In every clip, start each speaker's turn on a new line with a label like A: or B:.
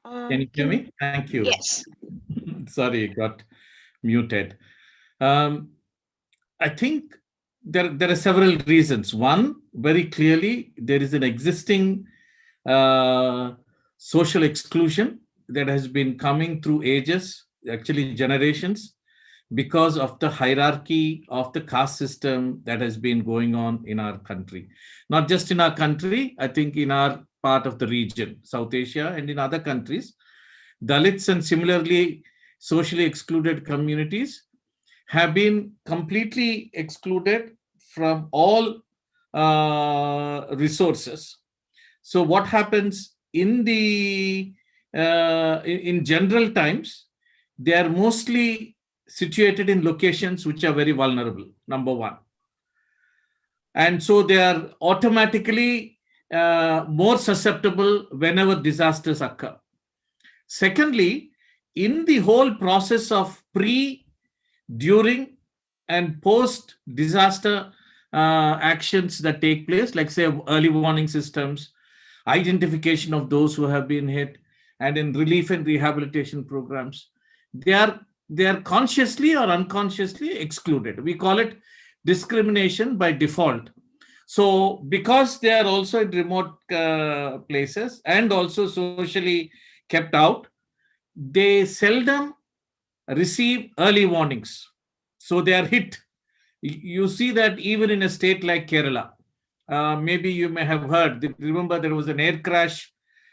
A: Can you hear
B: Can
A: me? Thank you.
B: Yes.
A: Sorry, it got muted. Um, I think there are several reasons. One, very clearly, there is an existing uh, social exclusion that has been coming through ages, actually generations, because of the hierarchy of the caste system that has been going on in our country. Not just in our country, I think in our part of the region, South Asia, and in other countries, Dalits and similarly socially excluded communities have been completely excluded from all resources. So, what happens in the in general times, they are mostly situated in locations which are very vulnerable. Number one, and so they are automatically more susceptible whenever disasters occur. Secondly, in the whole process of pre, during, and post disaster actions that take place, like say early warning systems, identification of those who have been hit, and in relief and rehabilitation programs, they are consciously or unconsciously excluded. We call it discrimination by default. So because they are also in remote places and also socially kept out, they seldom receive early warnings. So they are hit. You see that even in a state like Kerala. Maybe you may have heard, remember there was an air crash,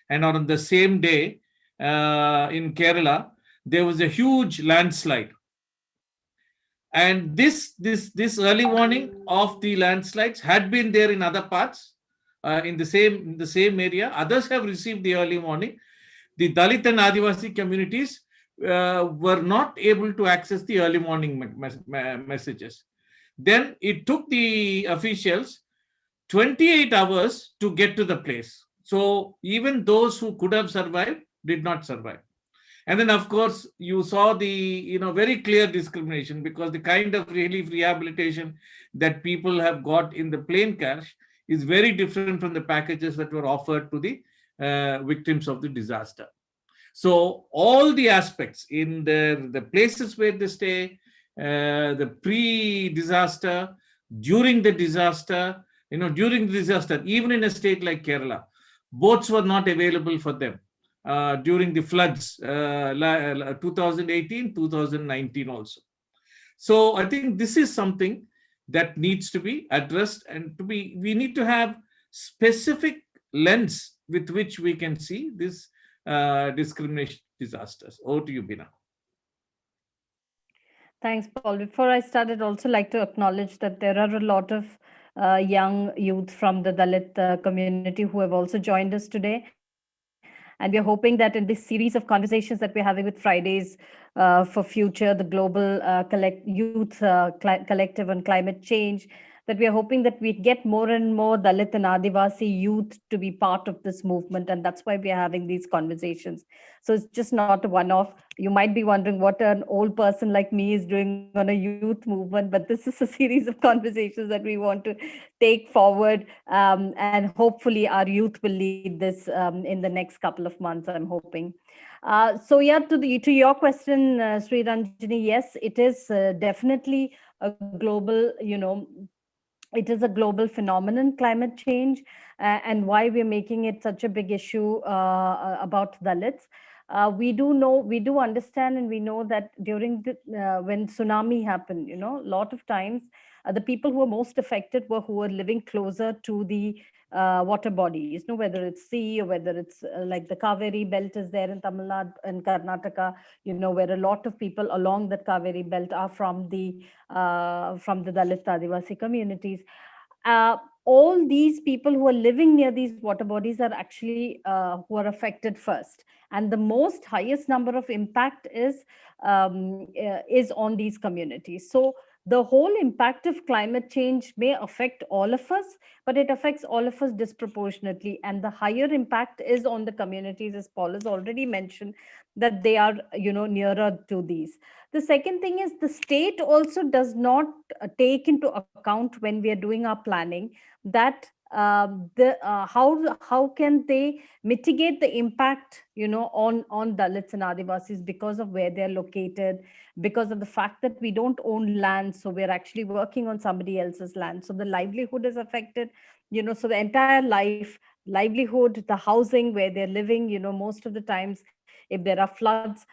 A: and on the same day in Kerala, there was a huge landslide. And this early warning of the landslides had been there in other parts, in the same area. Others have received the early warning. The Dalit and Adivasi communities were not able to access the early warning messages. Then it took the officials 28 hours to get to the place. So even those who could have survived did not survive. And then, of course, you saw the very clear discrimination, because the kind of relief rehabilitation that people have got in the plane crash is very different from the packages that were offered to the victims of the disaster. So all the aspects in the places where they stay, the pre-disaster, during the disaster, during the disaster, even in a state like Kerala, boats were not available for them during the floods, 2018, 2019 also. So I think this is something that needs to be addressed, and we need to have specific lens with which we can see this discrimination disasters. Over to you, Bina.
C: Thanks, Paul. Before I start, I'd also like to acknowledge that there are a lot of young youth from the Dalit community who have also joined us today. And we are hoping that in this series of conversations that we're having with Fridays for Future, the global collective on climate change, that we are hoping that we get more and more Dalit and Adivasi youth to be part of this movement. And that's why we are having these conversations. So it's just not a one off. You might be wondering what an old person like me is doing on a youth movement, but this is a series of conversations that we want to take forward. And hopefully, our youth will lead this in the next couple of months, I'm hoping. So yeah, to your question, Sri Ranjini, yes, it is definitely a global, it is a global phenomenon, climate change, and why we're making it such a big issue about Dalits. We do understand, and we know that during when tsunami happened, a lot of times the people who were most affected were who were living closer to the water bodies, whether it's sea or whether it's like the Kaveri belt is there in Tamil Nadu and Karnataka, where a lot of people along that Kaveri belt are from the Dalit Adivasi communities. All these people who are living near these water bodies are actually who are affected first, and the most highest number of impact is on these communities. So the whole impact of climate change may affect all of us, but it affects all of us disproportionately, and the higher impact is on the communities, as Paul has already mentioned, that they are nearer to these. The second thing is the state also does not take into account when we are doing our planning that how can they mitigate the impact, on Dalits and Adivasis because of where they're located, because of the fact that we don't own land, so we're actually working on somebody else's land, so the livelihood is affected, so the entire livelihood, the housing where they're living, most of the times, if there are floods,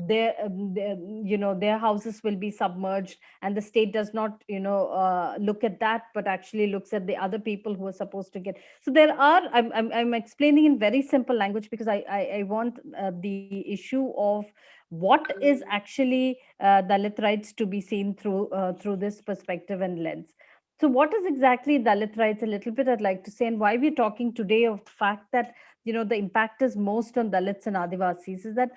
C: their houses will be submerged, and the state does not, look at that, but actually looks at the other people who are supposed to get. So there are, I'm explaining in very simple language, because I want the issue of what is actually Dalit rights to be seen through this perspective and lens. So what is exactly Dalit rights? A little bit I'd like to say, and why we're talking today of the fact that, the impact is most on Dalits and Adivasis, is that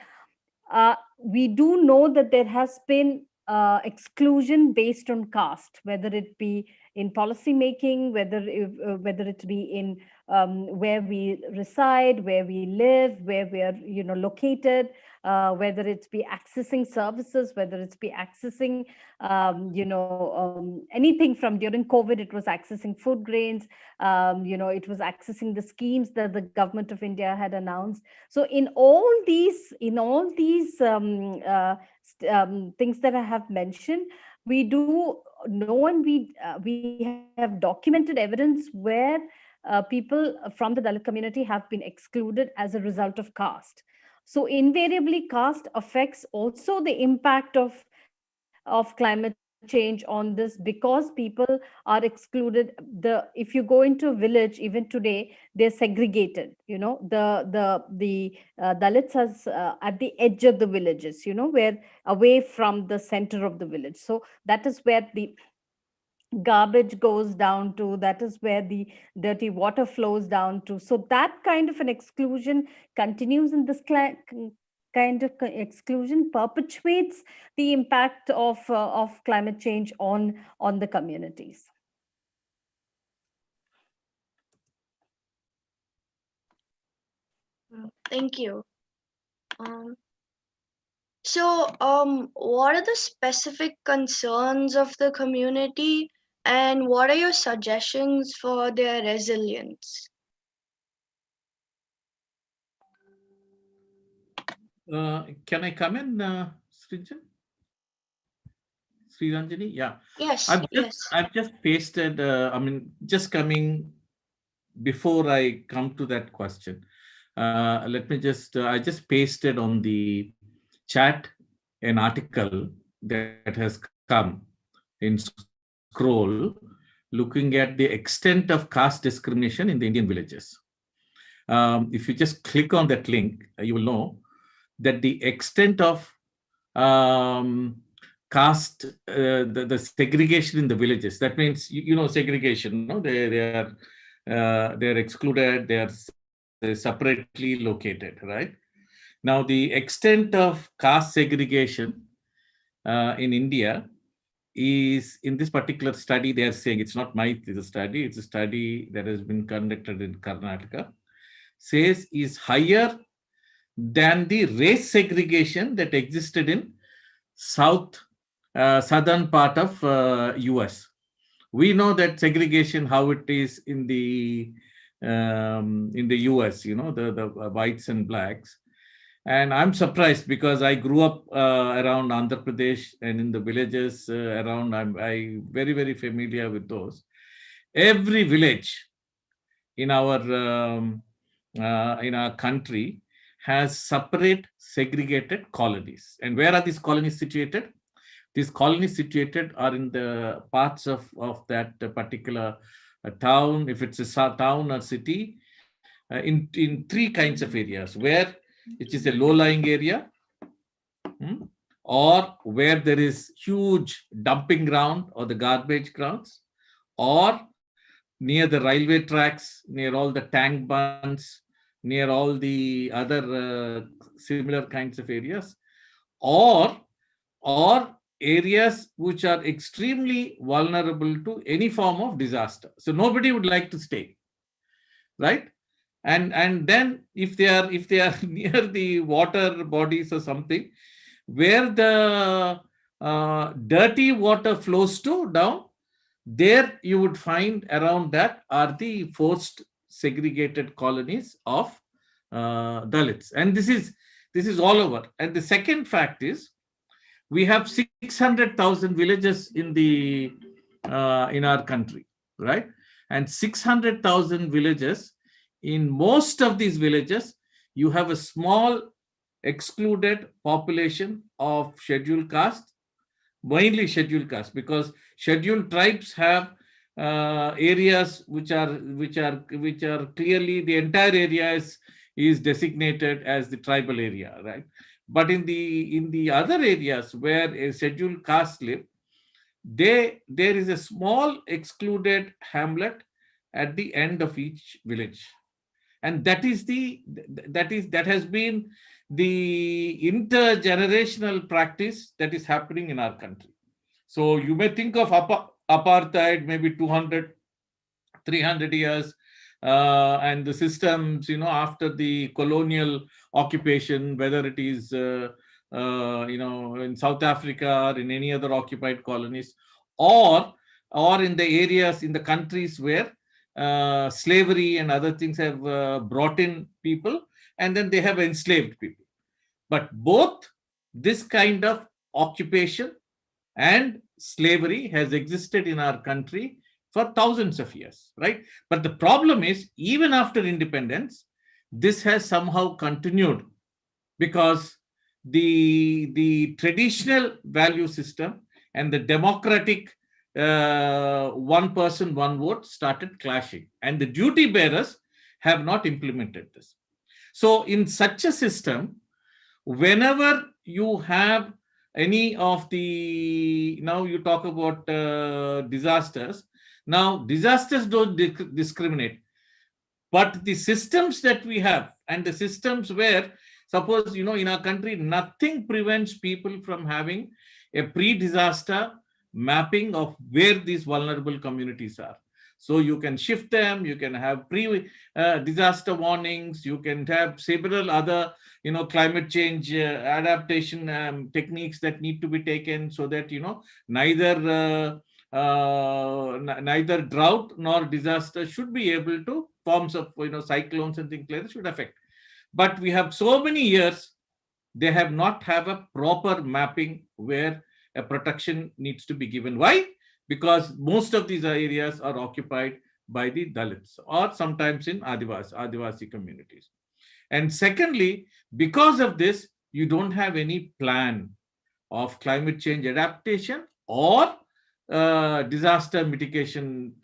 C: we do know that there has been exclusion based on caste, whether it be in policy making, whether it be in where we reside, where we live, where we are, located, whether it's be accessing services, whether it's be accessing, anything from during COVID, it was accessing food grains, it was accessing the schemes that the government of India had announced. So in all these things that I have mentioned, we do know, and we have documented evidence where people from the Dalit community have been excluded as a result of caste. So invariably, caste affects also the impact of climate change on this, because people are excluded. If you go into a village, even today, they're segregated. The Dalits are at the edge of the villages, where away from the center of the village. So that is where the garbage goes down to, that is where the dirty water flows down to. So that kind of an exclusion continues, and this kind of exclusion perpetuates the impact of climate change on the communities.
B: Thank you. Um, what are the specific concerns of the community, and what are your suggestions for their resilience?
A: Can I come in, Sriranjani? Yeah.
B: Yes,
A: I've just
B: yes.
A: I've just pasted. Just coming before I come to that question. Let me just. I just pasted on the chat an article that has come in scroll, looking at the extent of caste discrimination in the Indian villages. If you just click on that link, you will know that the extent of caste, the segregation in the villages. That means segregation. No, they're excluded. They are separately located. Right now, the extent of caste segregation in India is, in this particular study, they are saying, it's not my study. It's a study that has been conducted in Karnataka. Says is higher than the race segregation that existed in southern part of US. We know that segregation, how it is in the US, the whites and blacks. And I'm surprised, because I grew up around Andhra Pradesh, and in the villages around, I very, very familiar with those. Every village in our country has separate segregated colonies. And where are these colonies situated? These colonies situated are in the parts of that particular town, if it's a town or city, in three kinds of areas, where it is a low-lying area, or where there is huge dumping ground or the garbage grounds, or near the railway tracks, near all the tank bunds, near all the other similar kinds of areas, or areas which are extremely vulnerable to any form of disaster. So nobody would like to stay, right? And then if they are near the water bodies or something, where the dirty water flows to down, There you would find around that are the forced segregated colonies of Dalits, and this is all over. And the second fact is we have 600,000 villages in our country, right? And 600,000 villages, in most of these villages, you have a small excluded population of scheduled caste, mainly scheduled caste, because scheduled tribes have areas which are clearly, the entire area is designated as the tribal area, right? But in the other areas where a scheduled caste live, there is a small excluded hamlet at the end of each village, and that has been the intergenerational practice that is happening in our country. So you may think of apartheid maybe 200, 300 years, and the systems, after the colonial occupation, whether it is in South Africa or in any other occupied colonies, or in the areas, in the countries where slavery and other things have brought in people, and then they have enslaved people. But both this kind of occupation and slavery has existed in our country for thousands of years, right? But the problem is, even after independence, this has somehow continued, because the traditional value system and the democratic one person, one vote started clashing, and the duty bearers have not implemented this. So, in such a system, whenever you have any of the, now you talk about disasters. Now, disasters don't discriminate, but the systems that we have, and the systems where, suppose, in our country, nothing prevents people from having a pre-disaster mapping of where these vulnerable communities are. So you can shift them, you can have pre-disaster warnings, you can have several other, climate change adaptation techniques that need to be taken, so that, neither drought nor disaster should be able to, forms of, cyclones and things like that should affect. But we have so many years, they have not have a proper mapping where a protection needs to be given. Why? Because most of these areas are occupied by the Dalits, or sometimes in Adivasi communities. And secondly, because of this, you don't have any plan of climate change adaptation or disaster mitigation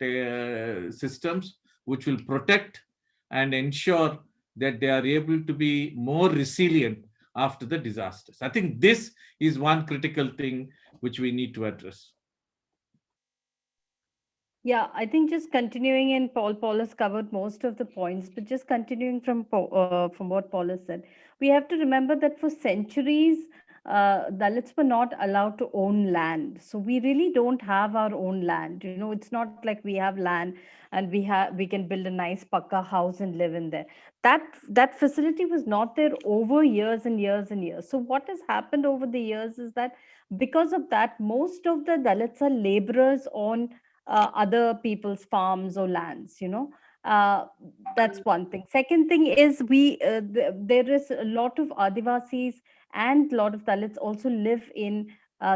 A: systems, which will protect and ensure that they are able to be more resilient after the disasters. I think this is one critical thing which we need to address.
C: Yeah, I think just continuing, and Paul has covered most of the points, but just continuing from what Paul has said, we have to remember that for centuries, Dalits were not allowed to own land. So we really don't have our own land. It's not like we have land and we can build a nice pakka house and live in there. That facility was not there over years and years and years. So what has happened over the years is that because of that, most of the Dalits are laborers on other people's farms or lands. uh, that's one thing. Second thing is, there is a lot of Adivasis and a lot of Dalits also live in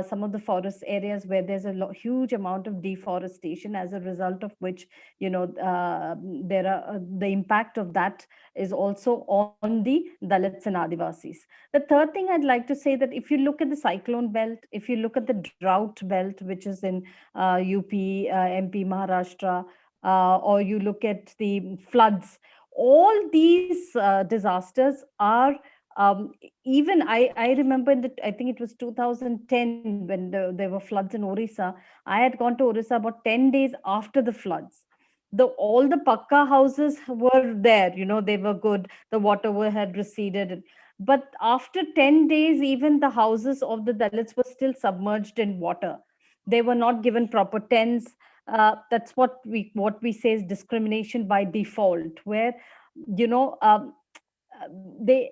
C: some of the forest areas where there's a huge amount of deforestation, as a result of which, there are the impact of that is also on the Dalits and Adivasis. The third thing I'd like to say, that if you look at the cyclone belt, if you look at the drought belt, which is in UP, MP, Maharashtra, or you look at the floods, all these disasters are, even I remember I think it was 2010 when there were floods in Orissa. I had gone to Orissa about 10 days after the floods. All the pakka houses were there, they were good. The had receded. But after 10 days, even the houses of the Dalits were still submerged in water. They were not given proper tents. That's what we say is discrimination by default, where, you know, they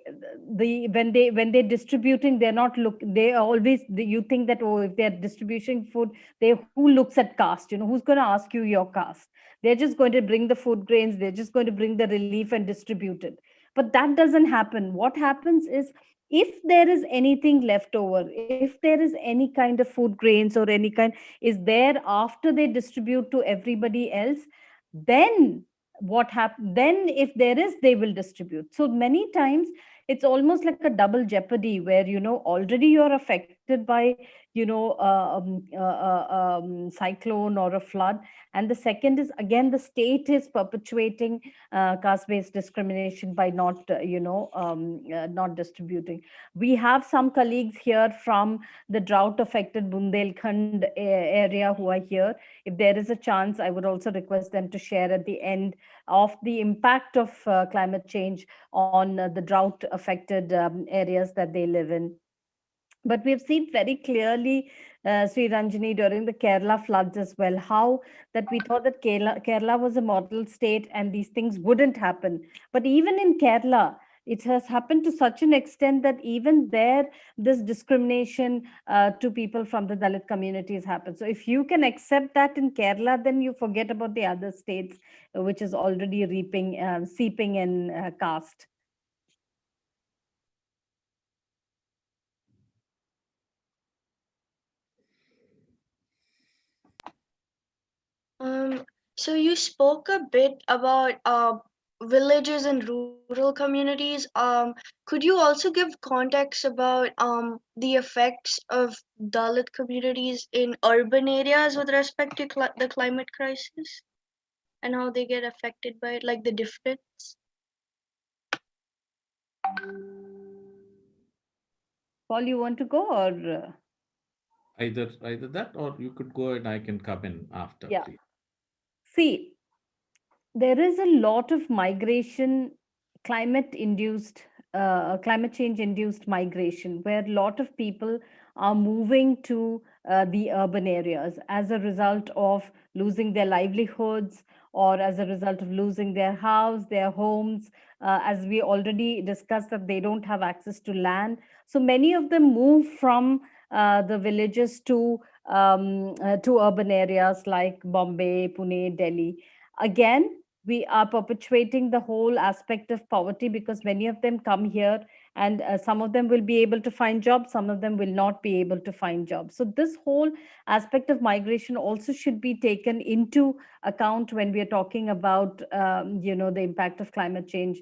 C: when they're distributing, they're not look they always you think that, oh, if they're distributing food, they who looks at caste, who's going to ask you your caste? They're just going to bring the food grains, they're just going to bring the relief and distribute it. But that doesn't happen. What happens is, if there is anything left over, if there is any kind of food grains or any kind is there after they distribute to everybody else, then what happens? Then if there is, they will distribute. So many times it's almost like a double jeopardy, where already you're affected by cyclone or a flood, and the second is, again, the state is perpetuating caste based discrimination by not distributing. We have some colleagues here from the drought affected Bundelkhand area who are here. If there is a chance, I would also request them to share at the end of the impact of climate change on the drought affected areas that they live in. But we've seen very clearly, Sri Ranjani, during the Kerala floods as well, how that we thought that Kerala was a model state and these things wouldn't happen. But even in Kerala, it has happened to such an extent that even there, this discrimination to people from the Dalit communities happens. So if you can accept that in Kerala, then you forget about the other states, which is already seeping in caste.
B: So you spoke a bit about villages and rural communities. Could you also give context about the effects of Dalit communities in urban areas with respect to the climate crisis and how they get affected by it, like the difference?
C: Paul, you want to go, or?
A: Either that, or you could go and I can come in after.
C: Yeah.
A: Please.
C: See, there is a lot of migration, climate change induced migration, where a lot of people are moving to the urban areas as a result of losing their livelihoods, or as a result of losing their house, their homes. As we already discussed, that they don't have access to land. So many of them move from the villages to urban areas like Bombay, Pune, Delhi. Again, we are perpetuating the whole aspect of poverty, because many of them come here, and some of them will be able to find jobs, some of them will not be able to find jobs. So this whole aspect of migration also should be taken into account when we are talking about the impact of climate change.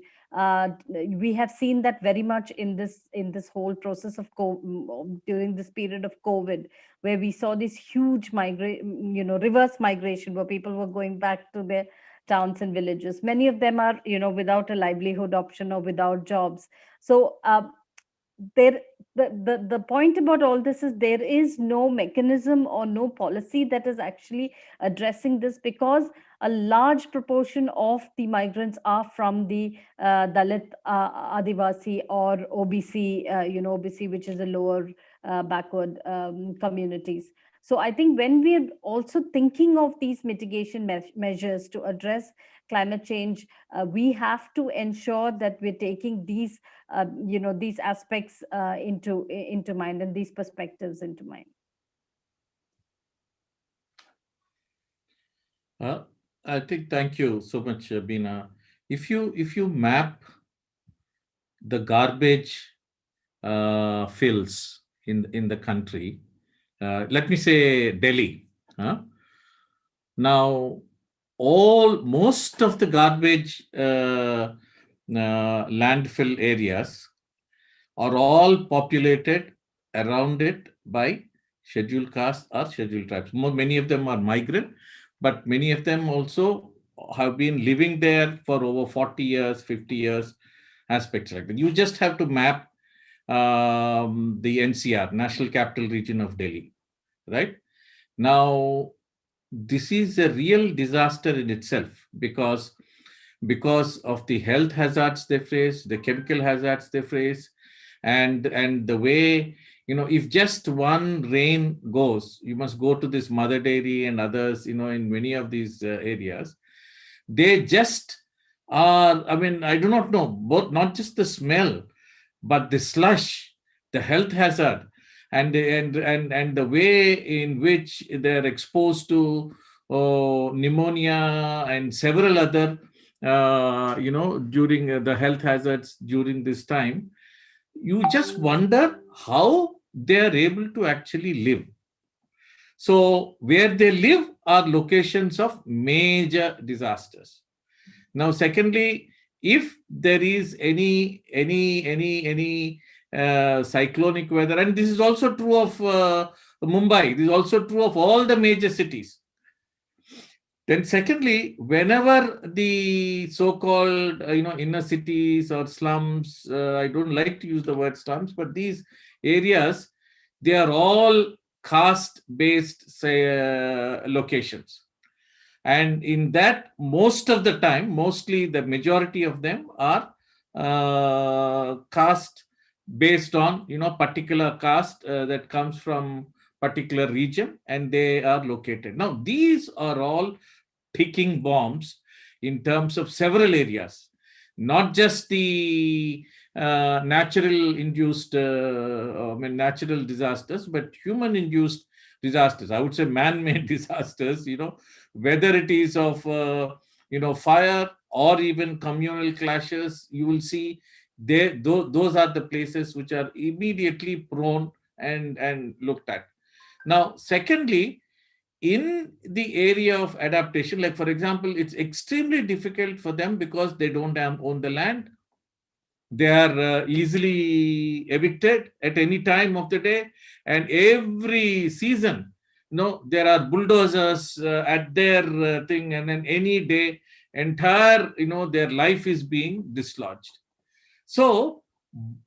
C: We have seen that very much in this whole process of during this period of COVID, where we saw this huge reverse migration, where people were going back to their towns and villages. Many of them are without a livelihood option or without jobs. So the point about all this is, there is no mechanism or no policy that is actually addressing this, because a large proportion of the migrants are from the Dalit, Adivasi, or OBC, OBC, which is a lower backward communities. So I think when we're also thinking of these mitigation measures to address climate change, we have to ensure that we're taking these these aspects into mind, and these perspectives into mind.
A: I think, thank you so much, Beena. If you map the garbage fills in the country, let me say Delhi. Now, most of the garbage landfill areas are all populated around it by scheduled castes or scheduled tribes. Many of them are migrant, but many of them also have been living there for over 40 years, 50 years, aspects like that. You just have to map the NCR, National Capital Region of Delhi, right? Now, this is a real disaster in itself, because of the health hazards they face, the chemical hazards they face, and the way, if just one rain goes, you must go to this Mother Dairy and others, in many of these areas, they just are, I mean, I do not know, both not just the smell, but the slush, the health hazard, and the way in which they're exposed to pneumonia and several other, during the health hazards during this time, you just wonder how they are able to actually live. So where they live are locations of major disasters. Now, secondly, if there is any cyclonic weather, and this is also true of Mumbai, this is also true of all the major cities. Then, secondly, whenever the so-called inner cities or slums, I don't like to use the word slums, but these areas, they are all caste-based locations. And in that, most of the time, mostly the majority of them are caste based on particular caste that comes from particular region, and they are located. Now, these are all ticking bombs in terms of several areas, not just the natural induced, natural disasters, but human induced disasters. I would say man-made disasters, whether it is of, fire or even communal clashes. You will see those are the places which are immediately prone and looked at. Now, secondly, in the area of adaptation, like for example, it's extremely difficult for them because they don't own the land. They are easily evicted at any time of the day, and every season, there are bulldozers at their thing, and then any day, entire, their life is being dislodged. So,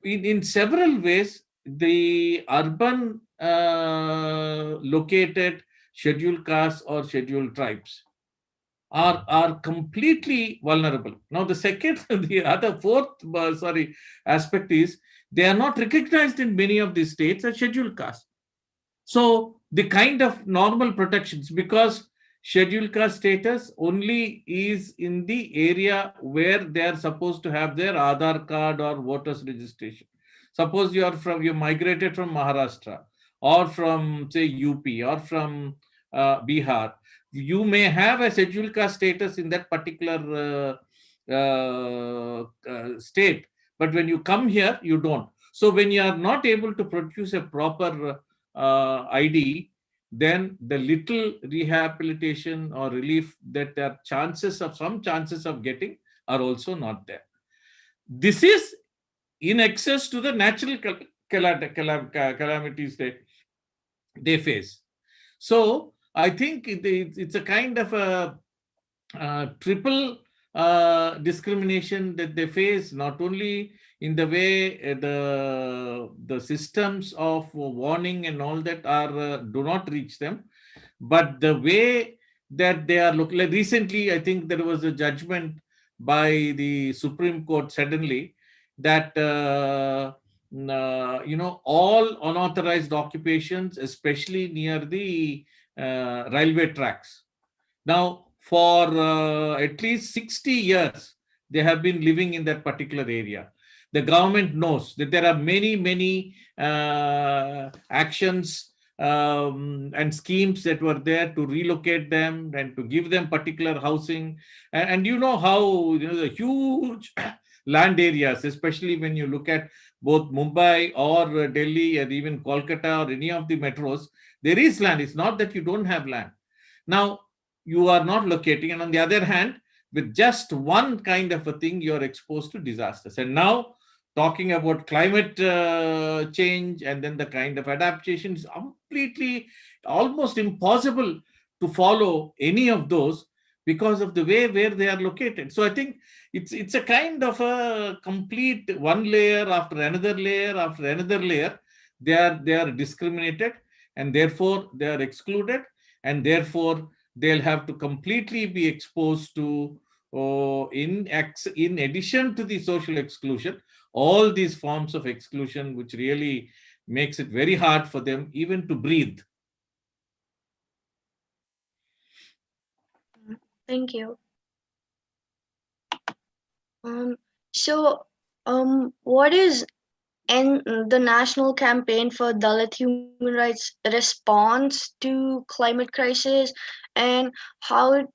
A: in several ways, the urban located scheduled castes or scheduled tribes are completely vulnerable. Now, the second, fourth aspect is they are not recognized in many of these states as scheduled castes. So the kind of normal protections, because scheduled caste status only is in the area where they are supposed to have their Aadhaar card or voters registration. Suppose you migrated from Maharashtra or from say UP or from Bihar, you may have a scheduled caste status in that particular state, but when you come here, you don't. So when you are not able to produce a proper ID, then the little rehabilitation or relief that there are some chances of getting are also not there. This is in excess to the natural calamities they face. So I think it's a kind of a triple discrimination that they face, not only in the way the systems of warning and all that do not reach them, but the way that they are looking. Like recently, I think there was a judgment by the Supreme Court suddenly that all unauthorized occupations, especially near the railway tracks. Now, for at least 60 years, they have been living in that particular area. The government knows that there are many actions and schemes that were there to relocate them and to give them particular housing. And you know how the huge land areas, especially when you look at both Mumbai or Delhi and even Kolkata or any of the metros, there is land. It's not that you don't have land. Now, you are not locating, and on the other hand, with just one kind of a thing, you are exposed to disasters. And now, talking about climate change and then the kind of adaptation is completely almost impossible to follow any of those because of the way where they are located. So I think it's a kind of a complete one layer after another layer after another layer. They are discriminated, and therefore they are excluded, and therefore they'll have to completely be exposed to, in addition to the social exclusion, all these forms of exclusion, which really makes it very hard for them even to breathe.
B: Thank you. Um, so, what is the national campaign for Dalit human rights response to climate crisis, and how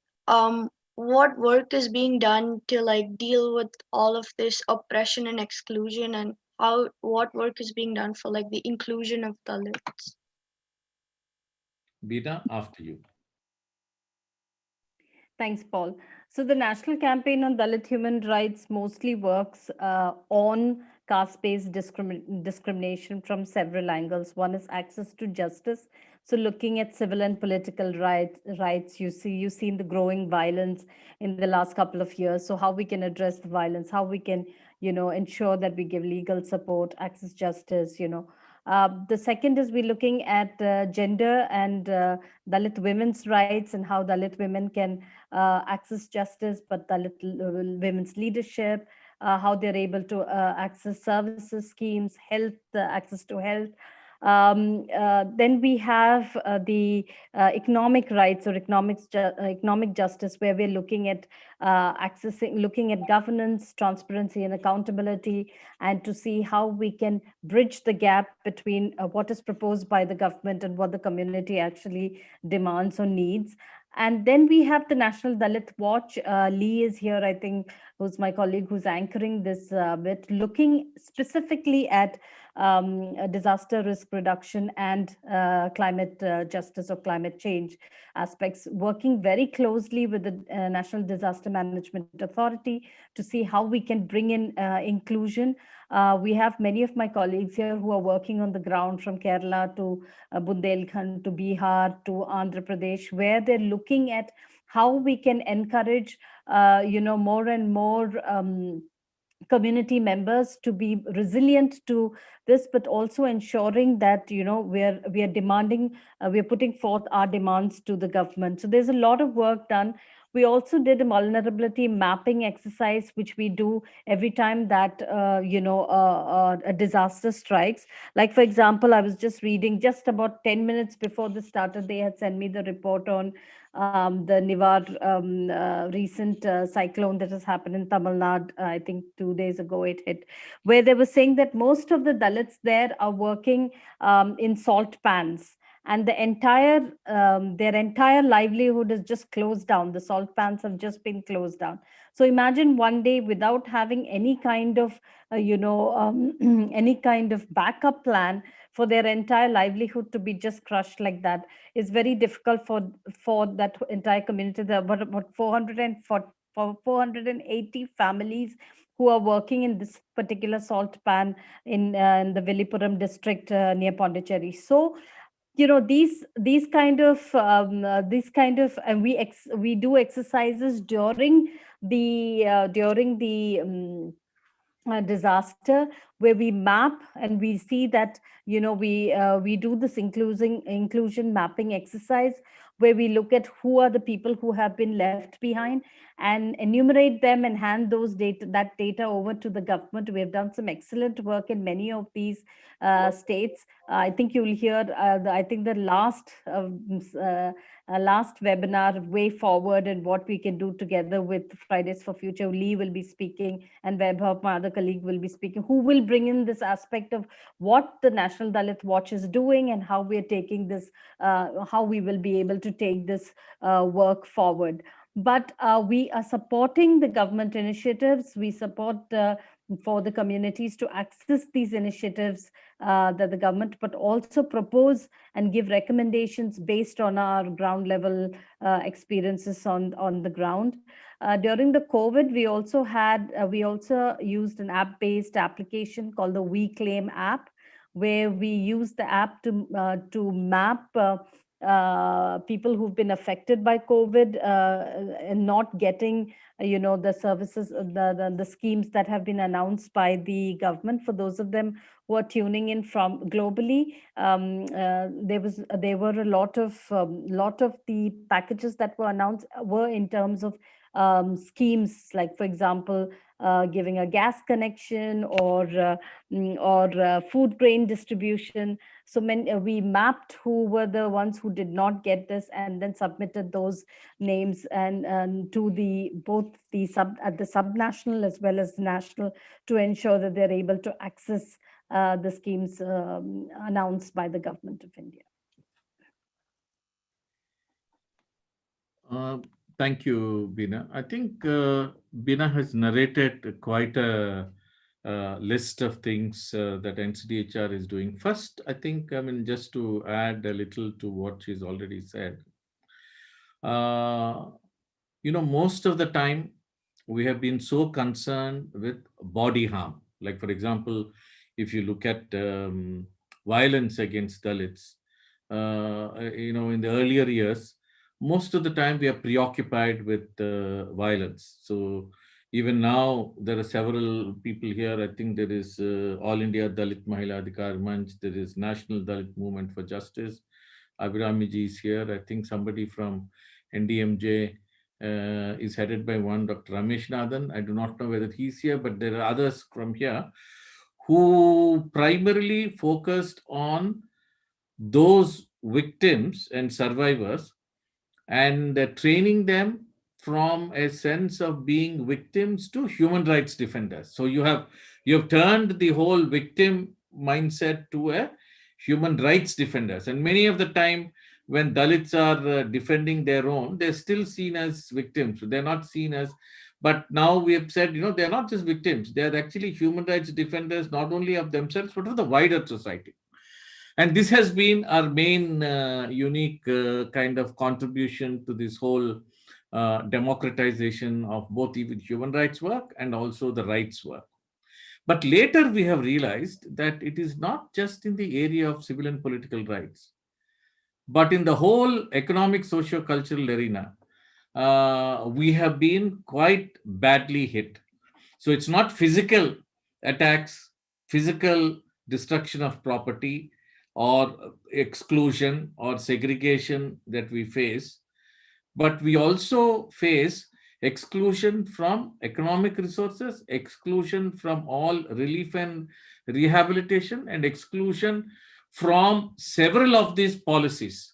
B: what work is being done to like deal with all of this oppression and exclusion, and how what work is being done for like the inclusion of Dalits?
A: Beena, after you.
C: Thanks, Paul. So, the National Campaign on Dalit Human Rights mostly works on caste based discrimination from several angles. One is access to justice. So, looking at civil and political rights, you've seen the growing violence in the last couple of years. So, how we can address the violence, how we can, ensure that we give legal support, access justice. The second is we're looking at gender and Dalit women's rights and how Dalit women can access justice, but Dalit women's leadership, how they're able to access services, schemes, health, access to health. Then we have the economic rights or economic justice, where we're looking at looking at governance, transparency, and accountability, and to see how we can bridge the gap between what is proposed by the government and what the community actually demands or needs. And then we have the National Dalit Watch. Lee is here, I think, who's my colleague who's anchoring this bit, looking specifically at disaster risk reduction and climate justice or climate change aspects, working very closely with the National Disaster Management Authority to see how we can bring in inclusion. We have many of my colleagues here who are working on the ground from Kerala to Bundelkhand to Bihar to Andhra Pradesh, where they're looking at how we can encourage, more and more community members to be resilient to this, but also ensuring that we are demanding, we are putting forth our demands to the government. So there's a lot of work done. We also did a vulnerability mapping exercise, which we do every time that a disaster strikes. Like, for example, I was just reading just about 10 minutes before this started, they had sent me the report on the Nivar recent cyclone that has happened in Tamil Nadu. I think 2 days ago it hit, where they were saying that most of the Dalits there are working in salt pans, and their entire livelihood is just closed down. The salt pans have just been closed down. So imagine one day without having any kind of any kind of backup plan for their entire livelihood to be just crushed like that is very difficult for that entire community. There are about 480 families who are working in this particular salt pan in the Villipuram district near Pondicherry. So these kind of, and we do exercises during the disaster, where we map and we see that we do this inclusion mapping exercise, where we look at who are the people who have been left behind and enumerate them and hand that data over to the government. We have done some excellent work in many of these states. I think you'll hear I think the last webinar, way forward and what we can do together with Fridays for Future. Lee will be speaking, and Vaibhav, my other colleague, will be speaking, who will bring in this aspect of what the National Dalit Watch is doing and how we are taking this, how we will be able to take this work forward. But we are supporting the government initiatives. We support for the communities to access these initiatives that the government, but also propose and give recommendations based on our ground level experiences on the ground. During the COVID, we also used an app-based application called the We Claim app, where we use the app to map people who've been affected by COVID and not getting the services, the schemes that have been announced by the government. For those of them who are tuning in from globally, there were a lot of the packages that were announced were in terms of schemes, like, for example, giving a gas connection or food grain distribution. So we mapped who were the ones who did not get this, and then submitted those names and to the both the at the subnational as well as national, to ensure that they're able to access the schemes announced by the government of India.
A: Thank you, Beena. I think Beena has narrated quite a list of things that NCDHR is doing. First, I think, I mean, just to add a little to what she's already said, most of the time we have been so concerned with body harm. Like, for example, if you look at violence against Dalits, in the earlier years, most of the time we are preoccupied with violence. So even now, there are several people here. I think there is All India Dalit Mahila Adhikar Manch, there is National Dalit Movement for Justice. Abhirami ji is here. I think somebody from NDMJ is headed by one Dr. Ramesh Nathan. I do not know whether he's here, but there are others from here who primarily focused on those victims and survivors, and training them from a sense of being victims to human rights defenders. So you have turned the whole victim mindset to a human rights defenders. And many of the time when Dalits are defending their own, they're still seen as victims. They're not seen as, but now we have said, they're not just victims. They're actually human rights defenders, not only of themselves, but of the wider society. And this has been our main unique kind of contribution to this whole democratization of both even human rights work and also the rights work. But later we have realized that it is not just in the area of civil and political rights, but in the whole economic, socio-cultural arena, we have been quite badly hit. So it's not physical attacks, physical destruction of property, or exclusion or segregation that we face, but we also face exclusion from economic resources, exclusion from all relief and rehabilitation, and exclusion from several of these policies.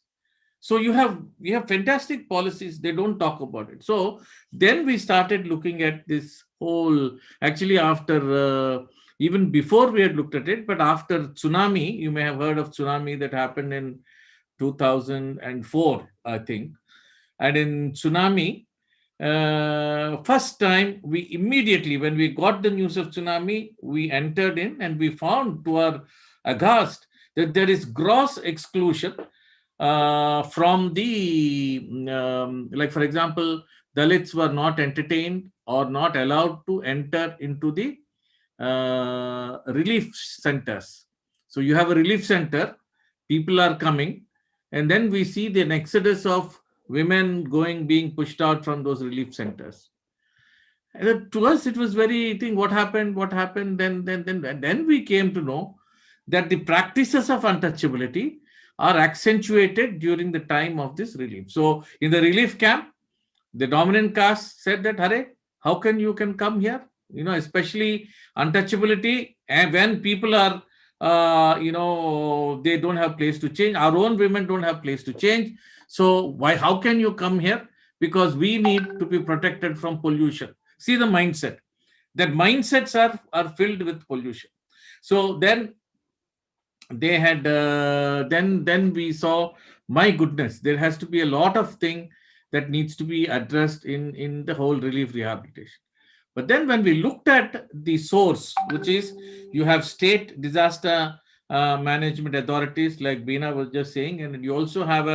A: So we have fantastic policies, they don't talk about it. So then we started looking at this whole, actually after even before we had looked at it, but after tsunami, you may have heard of tsunami that happened in 2004, I think. And in tsunami, first time we immediately, when we got the news of tsunami, we entered in and we found to our aghast that there is gross exclusion from the, like for example, Dalits were not entertained or not allowed to enter into the relief centers. So you have a relief center, people are coming, and then we see the exodus of women being pushed out from those relief centers. And to us, it was very thing. What happened? Then we came to know that the practices of untouchability are accentuated during the time of this relief. So in the relief camp, the dominant caste said that, "Hare, how can you come here?" Especially untouchability, and when people are, they don't have place to change. Our own women don't have place to change. So how can you come here? Because we need to be protected from pollution. See the mindset. That mindsets are filled with pollution. So then they had, then we saw, my goodness, there has to be a lot of things that needs to be addressed in the whole relief rehabilitation. But then when we looked at the source, which is you have state disaster management authorities like Beena was just saying, and you also have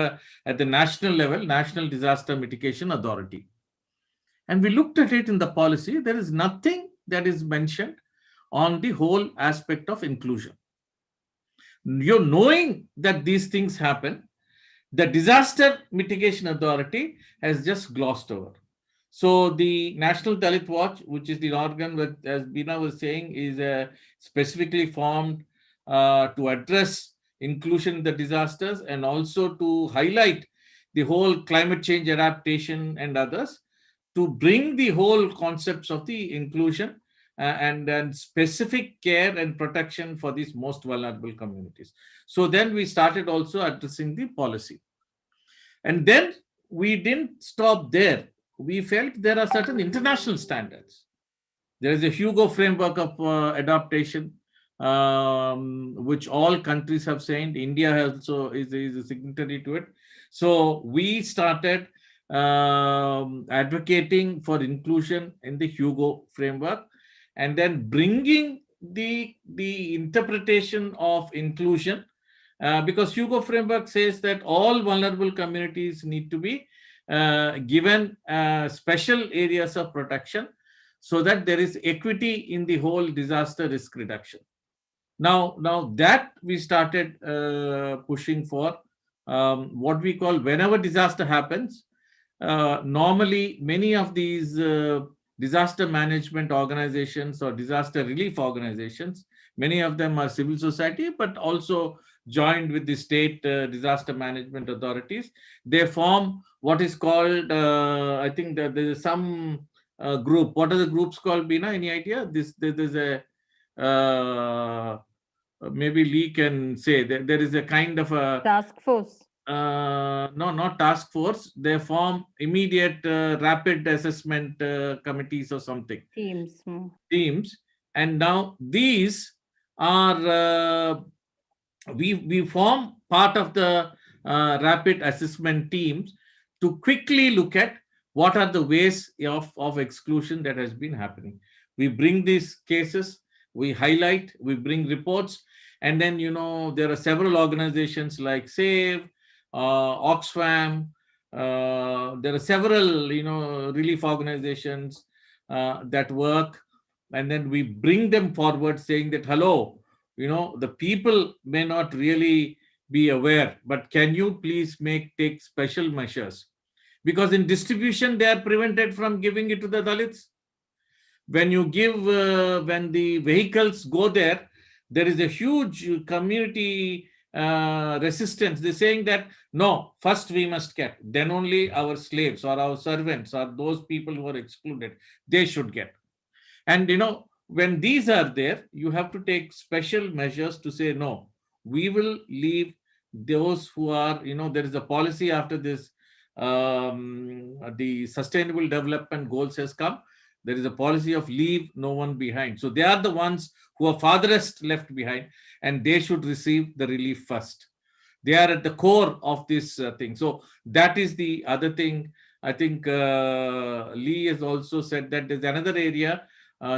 A: at the national level, National Disaster Mitigation Authority. And we looked at it in the policy, there is nothing that is mentioned on the whole aspect of inclusion. You're knowing that these things happen, the Disaster Mitigation Authority has just glossed over. So the National Dalit Watch, which is the organ, as Beena was saying, is specifically formed to address inclusion in the disasters and also to highlight the whole climate change adaptation and others. to bring the whole concepts of the inclusion and then specific care and protection for these most vulnerable communities. So then we started also addressing the policy. And then we didn't stop there. We felt there are certain international standards. There is a Hugo framework of adaptation, which all countries have signed. India also is a signatory to it. So we started advocating for inclusion in the Hugo framework, and then bringing the interpretation of inclusion, because Hugo framework says that all vulnerable communities need to be given special areas of protection, so that there is equity in the whole disaster risk reduction. Now that we started pushing for what we call, whenever disaster happens, normally many of these disaster management organizations or disaster relief organizations, many of them are civil society, but also joined with the state disaster management authorities. They form what is called, I think that there is some group. What are the groups called, Beena? Any idea? There's a maybe Lee can say that there is a kind of a
C: Task force.
A: no, not task force. They form immediate rapid assessment committees or something.
C: Teams.
A: Teams, and now these are we form part of the rapid assessment teams to quickly look at what are the ways of exclusion that has been happening. We bring these cases, we highlight, we bring reports, and then there are several organizations like SAVE, Oxfam. There are several relief organizations that work, and then we bring them forward saying that, hello, the people may not really be aware, but can you please take special measures? Because in distribution, they are prevented from giving it to the Dalits. When you give, when the vehicles go there, there is a huge community resistance. They're saying that, no, first we must get, then only our slaves or our servants or those people who are excluded, they should get. And when these are there, you have to take special measures to say, no, we will leave those who are, there is a policy after this, the Sustainable Development Goals has come. There is a policy of leave no one behind. So they are the ones who are farthest left behind, and they should receive the relief first. They are at the core of this thing. So that is the other thing. I think Lee has also said that there's another area,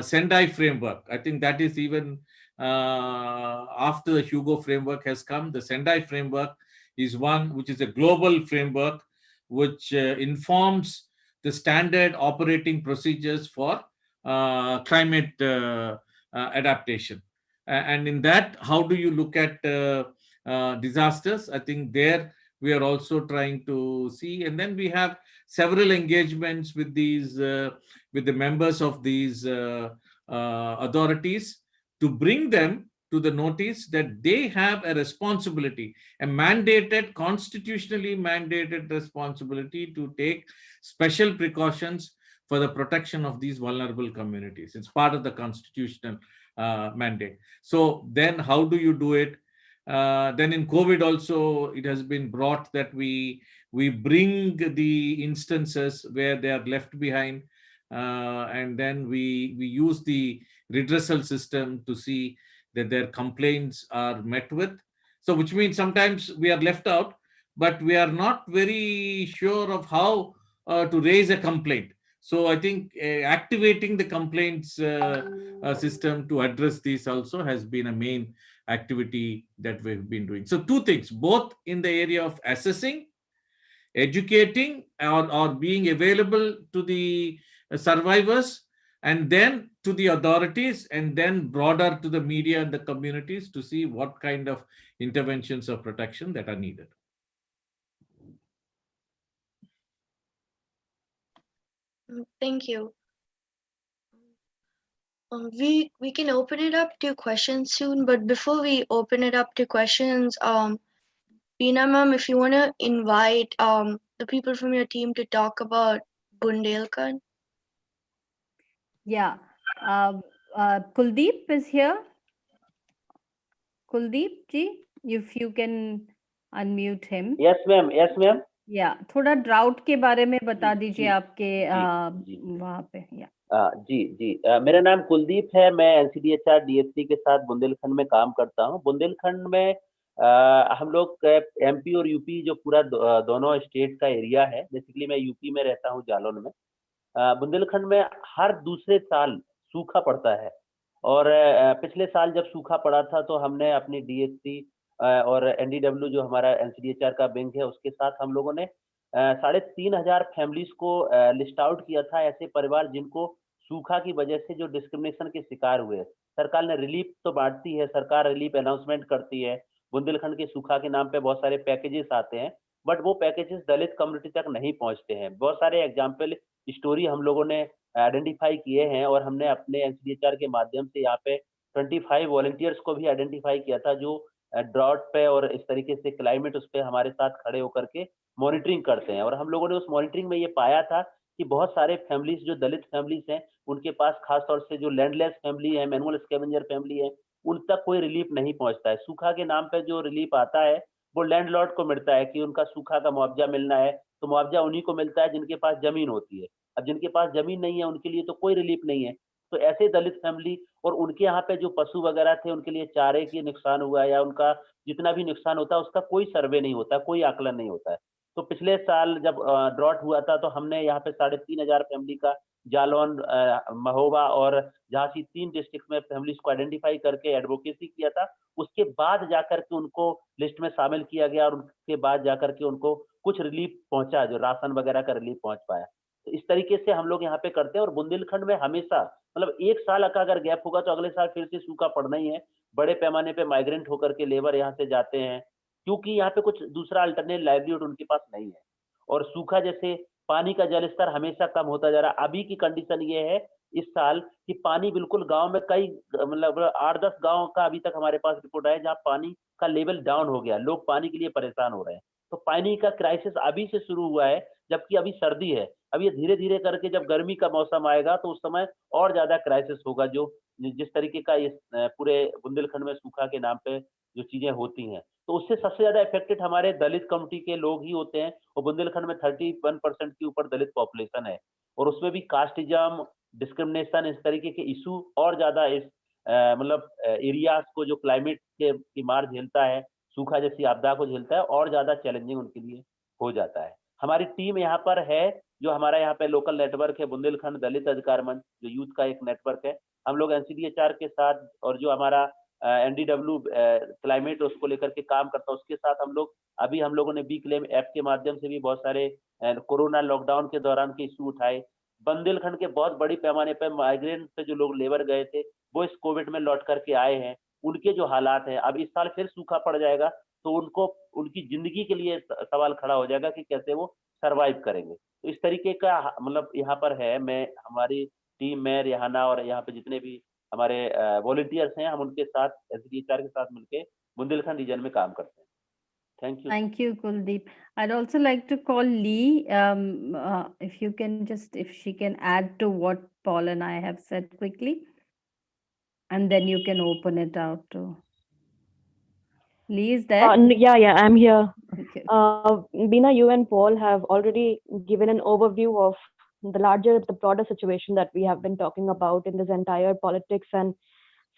A: Sendai framework. I think that is even after the Hugo framework has come. The Sendai framework is one which is a global framework which informs the standard operating procedures for climate adaptation. And in that, how do you look at disasters? I think there we are also trying to see. And then we have several engagements with these, with the members of these authorities, to bring them to the notice that they have a responsibility, a mandated, constitutionally mandated responsibility to take special precautions for the protection of these vulnerable communities. It's part of the constitutional mandate. So then how do you do it? Then in COVID also, it has been brought that we bring the instances where they are left behind, and then we use the redressal system to see that their complaints are met with. So which means sometimes we are left out, but we are not very sure of how to raise a complaint. So I think activating the complaints system to address this also has been a main activity that we've been doing. So two things, both in the area of assessing, educating, or being available to the survivors, and then to the authorities, and then broader to the media and the communities to see what kind of interventions of protection that are needed.
B: Thank you. We can open it up to questions soon, but before we open it up to questions, Beena ma'am, if you want to invite the people from your team to talk about Bundelkhand.
C: Yeah. Kuldeep is here. Kuldeep ji, if you can unmute him.
D: Yes, ma'am. Yes, ma'am.
C: या थोड़ा drought के बारे में बता
D: जी,
C: दीजिए
D: जी,
C: आपके
D: जी।
C: वहाँ पे। या
D: जी जी, मेरा नाम कुलदीप है। मैं एनसीडीएचआर डीएससी के साथ बुंदेलखंड में काम करता हूँ। बुंदेलखंड में हम लोग एमपी और यूपी जो पूरा दोनों स्टेट का एरिया है। बेसिकली मैं यूपी में रहता हूँ, जालौन में। बुंदेलखंड में हर दूसरे साल सूखा पड़ता है। और पिछले साल जब सूखा पड़ा था तो हमने अपनी डीएससी और एनडीडब्ल्यू जो हमारा एनसीडीएचआर का बैंक है उसके साथ हम लोगों ने 3,500 फैमिलीज को लिस्ट आउट किया था, ऐसे परिवार जिनको सूखा की वजह से जो डिस्क्रिमिनेशन के शिकार हुए। सरकार ने रिलीफ तो बांटती है, सरकार रिलीफ अनाउंसमेंट करती है, बुंदेलखंड के सूखा के नाम पे बहुत सारे पैकेजेस आते हैं, बट वो पैकेजेस दलित कम्युनिटी तक नहीं पहुंचते हैं। बहुत सारे एग्जाम्पल स्टोरी हम लोगों ने आइडेंटिफाई किए हैं और हमने अपने एनसीडीएचआर के माध्यम से यहाँ पे 25 वॉलंटियर्स को भी आइडेंटिफाई किया था जो ड्रॉट पे और इस तरीके से क्लाइमेट उस पे हमारे साथ खड़े होकर के मॉनिटरिंग करते हैं। और हम लोगों ने उस मॉनिटरिंग में ये पाया था कि बहुत सारे फैमिलीज जो दलित फैमिलीज हैं उनके पास खास तौर से जो लैंडलेस फैमिली है, मैनुअल स्कैवेंजर फैमिली है, उन तक कोई रिलीफ नहीं पहुंचता है। सूखा के नाम पे जो रिलीफ आता है वो लैंडलॉर्ड को मिलता है कि उनका सूखा का मुआवजा मिलना है, तो मुआवजा उन्हीं को मिलता है जिनके पास जमीन होती है। अब जिनके पास जमीन नहीं है उनके लिए तो कोई रिलीफ नहीं है। तो ऐसे दलित फैमिली और उनके यहाँ पे जो पशु वगैरह थे उनके लिए चारे की नुकसान हुआ या उनका जितना भी नुकसान होता है उसका कोई सर्वे नहीं होता, कोई आकलन नहीं होता है। तो पिछले साल जब ड्रॉट हुआ था तो हमने यहाँ पे 3,500 फैमिली का जालौन, महोबा और झांसी 3 डिस्ट्रिक्ट में फैमिलीज को आइडेंटिफाई करके एडवोकेसी किया था। उसके बाद जाकर के उनको लिस्ट में शामिल किया गया और उसके बाद जाकर के उनको कुछ रिलीफ पहुंचा, जो राशन वगैरह का रिलीफ पहुंच पाया। तो इस तरीके से हम लोग यहाँ पे करते हैं। और बुंदेलखंड में हमेशा मतलब 1 साल का अगर गैप होगा तो अगले साल फिर से सूखा पड़ना ही है। बड़े पैमाने पे माइग्रेंट होकर के लेबर यहाँ से जाते हैं क्योंकि यहाँ पे कुछ दूसरा अल्टरनेट लाइवलीहुड उनके पास नहीं है। और सूखा जैसे पानी का जल स्तर हमेशा कम होता जा रहा है। अभी की कंडीशन ये है इस साल कि पानी बिल्कुल गांव में कई मतलब 8-10 गांव का अभी तक हमारे पास रिपोर्ट आया जहाँ पानी का लेवल डाउन हो गया, लोग पानी के लिए परेशान हो रहे हैं। तो पानी का क्राइसिस अभी से शुरू हुआ है जबकि अभी सर्दी है। अब ये धीरे धीरे करके जब गर्मी का मौसम आएगा तो उस समय और ज्यादा क्राइसिस होगा। जो जिस तरीके का इस पूरे बुंदेलखंड में सूखा के नाम पे जो चीजें होती हैं, तो उससे सबसे ज्यादा इफेक्टेड हमारे दलित कम्युनिटी के लोग ही होते हैं। और बुंदेलखंड में 31% के ऊपर दलित पॉपुलेशन है और उसमें भी कास्टिज्म, डिस्क्रिमिनेशन, इस तरीके के इशू और ज्यादा इस मतलब एरियाज को जो क्लाइमेट के की मार झेलता है, सूखा जैसी आपदा को झेलता है, और ज्यादा चैलेंजिंग उनके लिए हो जाता है। हमारी टीम यहाँ पर है, जो हमारा यहाँ पे लोकल नेटवर्क है बुंदेलखंड दलित अधिकार मंच, जो यूथ का एक नेटवर्क है। हम लोग एनसीडीएचआर के साथ और जो हमारा एनडीडब्ल्यू क्लाइमेट उसको लेकर के काम करता है उसके साथ हम लोग अभी हम लोगों ने बी क्लेम ऐप के माध्यम से भी बहुत सारे कोरोना लॉकडाउन के दौरान के इशू उठाए। बुंदेलखंड के बहुत बड़ी पैमाने पर माइग्रेंट से जो लोग लेबर गए थे वो इस कोविड में लौट करके आए हैं। उनके जो हालात हैं, अब इस साल फिर सूखा पड़ जाएगा तो उनको उनकी जिंदगी के लिए सवाल खड़ा हो जाएगा कि कैसे वो सरवाइव करेंगे। तो इस तरीके का मतलब यहाँ पर है। मैं हमारी टीम में रिहाना और यहाँ पे जितने भी हमारे वॉलंटियर्स हैं, हम उनके साथ एसडीएचआर के साथ मिलके बुंदेलखंड रीजन में काम करते हैं। Thank you.
C: Thank you, Kuldeep. I'd also like to call Lee. If you can just, if she can add to what Paul and I have said quickly, and then you can open it out to. Lee is there?
E: Yeah, I'm here.
C: Okay.
E: Beena, you and Paul have already given an overview of the broader situation that we have been talking about in this entire politics and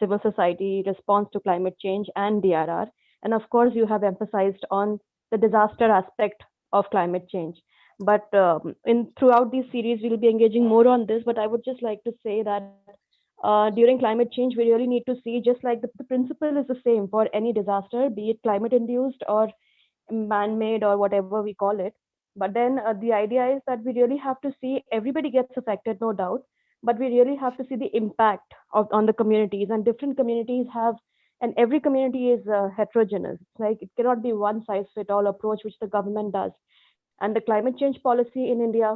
E: civil society response to climate change and DRR. And of course, you have emphasized on the disaster aspect of climate change. But throughout this series, we'll be engaging more on this. But I would just like to say that during climate change, we really need to see, just like the principle is the same for any disaster, be it climate induced or man-made or whatever we call it. But then the idea is that we really have to see everybody gets affected, no doubt, but we really have to see the impact on the communities. And different communities have, and every community is heterogeneous. It's like it cannot be one size fit all approach which the government does. And the climate change policy in India,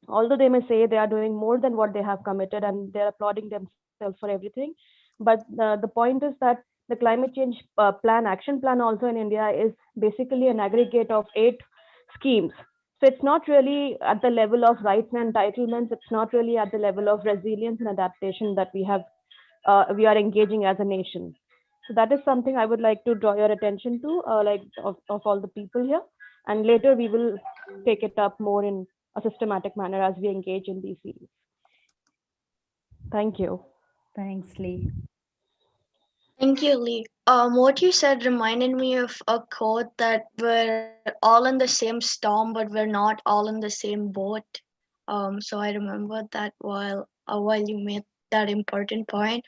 E: although they may say they are doing more than what they have committed and they're applauding themselves for everything, but the point is that the climate change action plan also in India is basically an aggregate of 8 schemes. So it's not really at the level of rights and entitlements. It's not really at the level of resilience and adaptation that we are engaging as a nation. So that is something I would like to draw your attention to, like of all the people here. And later we will take it up more in a systematic manner as we engage in these series. Thank you.
C: Thanks, Lee.
B: Thank you, Lee. What you said reminded me of a quote that we're all in the same storm, but we're not all in the same boat. So I remembered that while you made that important point.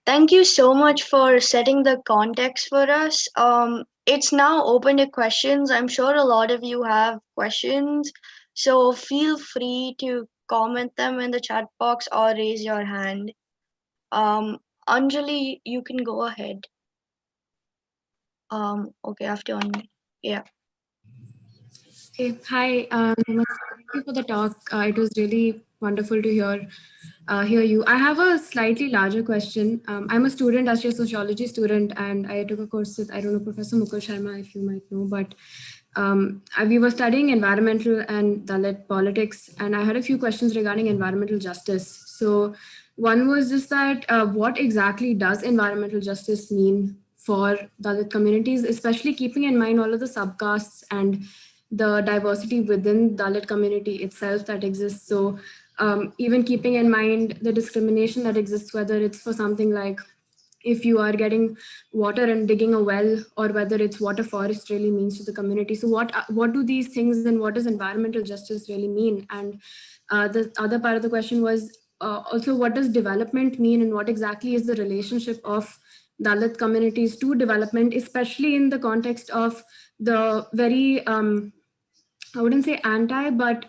B: Thank you so much for setting the context for us. It's now open to questions. I'm sure a lot of you have questions, so feel free to comment them in the chat box or raise your hand. Anjali, you can go ahead. Okay, after on me. Yeah.
F: Okay, hi. Thank you for the talk. It was really wonderful to hear you. I have a slightly larger question. I'm a student, actually a sociology student, and I took a course with, I don't know, Professor Mukul Sharma, if you might know, but we were studying environmental and Dalit politics, and I had a few questions regarding environmental justice. So one was just that what exactly does environmental justice mean for Dalit communities, especially keeping in mind all of the subcastes and the diversity within Dalit community itself that exists. So even keeping in mind the discrimination that exists, whether it's for something like if you are getting water and digging a well, or whether it's what a forest really means to the community. So what do these things and what does environmental justice really mean? And the other part of the question was also, what does development mean, and what exactly is the relationship of Dalit communities to development, especially in the context of the very, I wouldn't say anti, but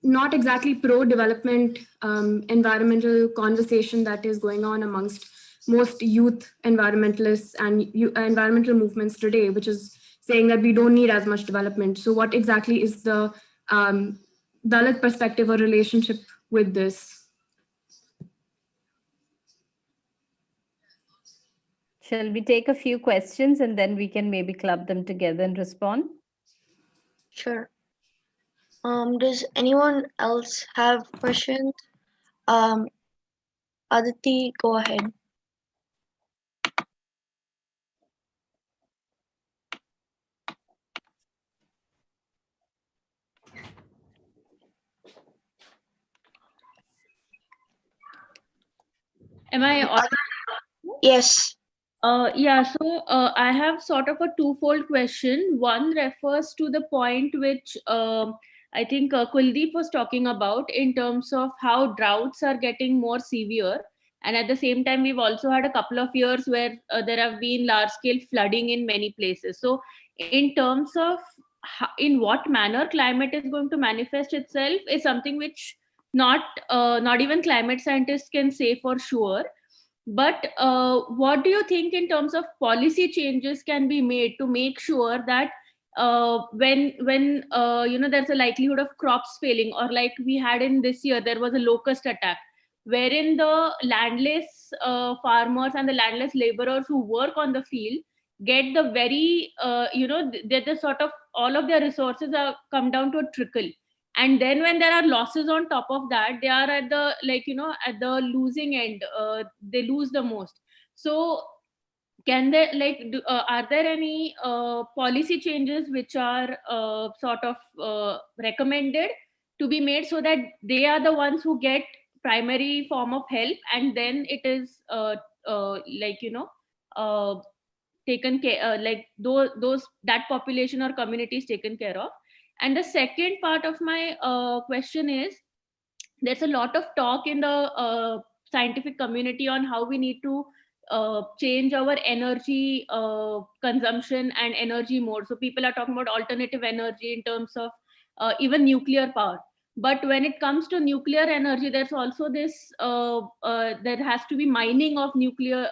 F: not exactly pro-development environmental conversation that is going on amongst most youth environmentalists and environmental movements today, which is saying that we don't need as much development. So what exactly is the Dalit perspective or relationship with this?
C: Shall we take a few questions and then we can maybe club them together and respond?
B: Sure. Does anyone else have questions? Aditi, go ahead.
G: Am I audible?
B: Yes.
G: Yeah, so I have sort of a twofold question. One refers to the point which I think Kuldeep was talking about in terms of how droughts are getting more severe. And at the same time, we've also had a couple of years where there have been large scale flooding in many places. So in terms of in what manner climate is going to manifest itself is something which not even climate scientists can say for sure. But what do you think in terms of policy changes can be made to make sure that when there's a likelihood of crops failing, or like we had in this year, there was a locust attack wherein the landless farmers and the landless laborers who work on the field get the very the sort of all of their resources are come down to a trickle, and then when there are losses on top of that, they are at the at the losing end, they lose the most. So can there are there any policy changes which are sort of recommended to be made so that they are the ones who get primary form of help, and then it is uh, taken care those that population or community is taken care of? And the second part of my question is, there's a lot of talk in the scientific community on how we need to change our energy consumption and energy mode. So people are talking about alternative energy in terms of even nuclear power. But when it comes to nuclear energy, there's also this there has to be mining of nuclear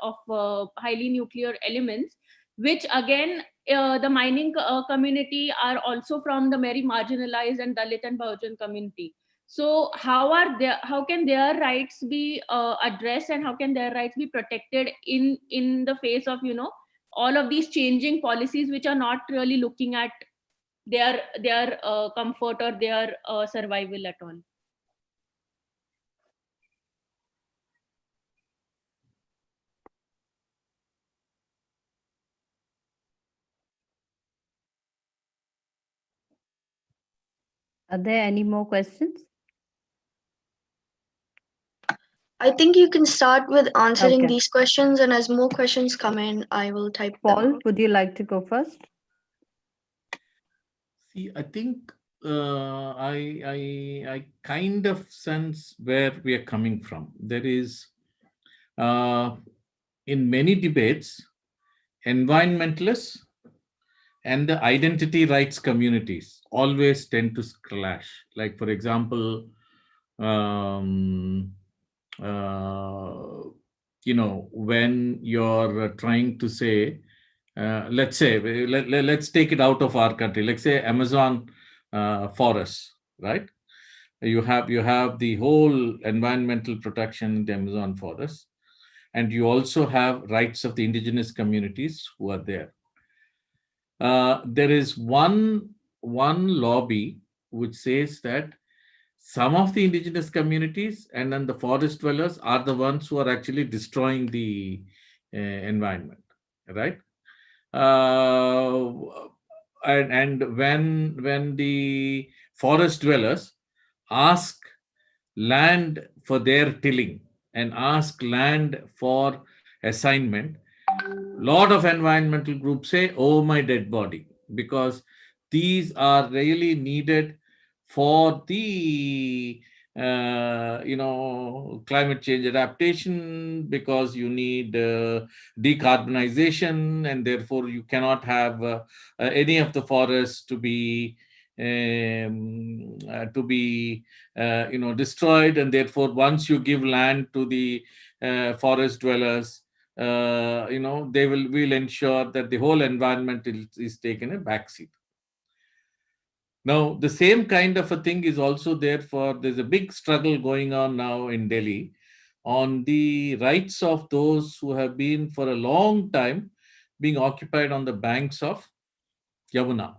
G: highly nuclear elements, which again the mining community are also from the very marginalized and Dalit and Bahujan community. So how can their rights be addressed, and how can their rights be protected in the face of all of these changing policies which are not really looking at their comfort or their survival at all.
C: Are there any more questions?
B: I think you can start with answering
C: Okay.
B: these questions, and as more questions come in, I will type them
C: Paul,
B: out.
C: would you like to go first?
A: See, I think I kind of sense where we are coming from. There is, in many debates, environmentalists and the identity rights communities always tend to clash. Like, for example, um, when you're trying to say, let's say, let's take it out of our country. Let's say Amazon forests, right? You have the whole environmental protection in the Amazon forest, and you also have rights of the indigenous communities who are there. There is one lobby which says that some of the indigenous communities and then the forest dwellers are the ones who are actually destroying the environment, right? Uh, and when the forest dwellers ask land for their tilling and ask land for assignment, lot of environmental groups say, oh my dead body, because these are really needed for the climate change adaptation, because you need decarbonization, and therefore you cannot have any of the forests to be destroyed, and therefore once you give land to the forest dwellers, they will ensure that the whole environment is taken a backseat. Now, the same kind of a thing is also there's a big struggle going on now in Delhi on the rights of those who have been for a long time being occupied on the banks of Yamuna,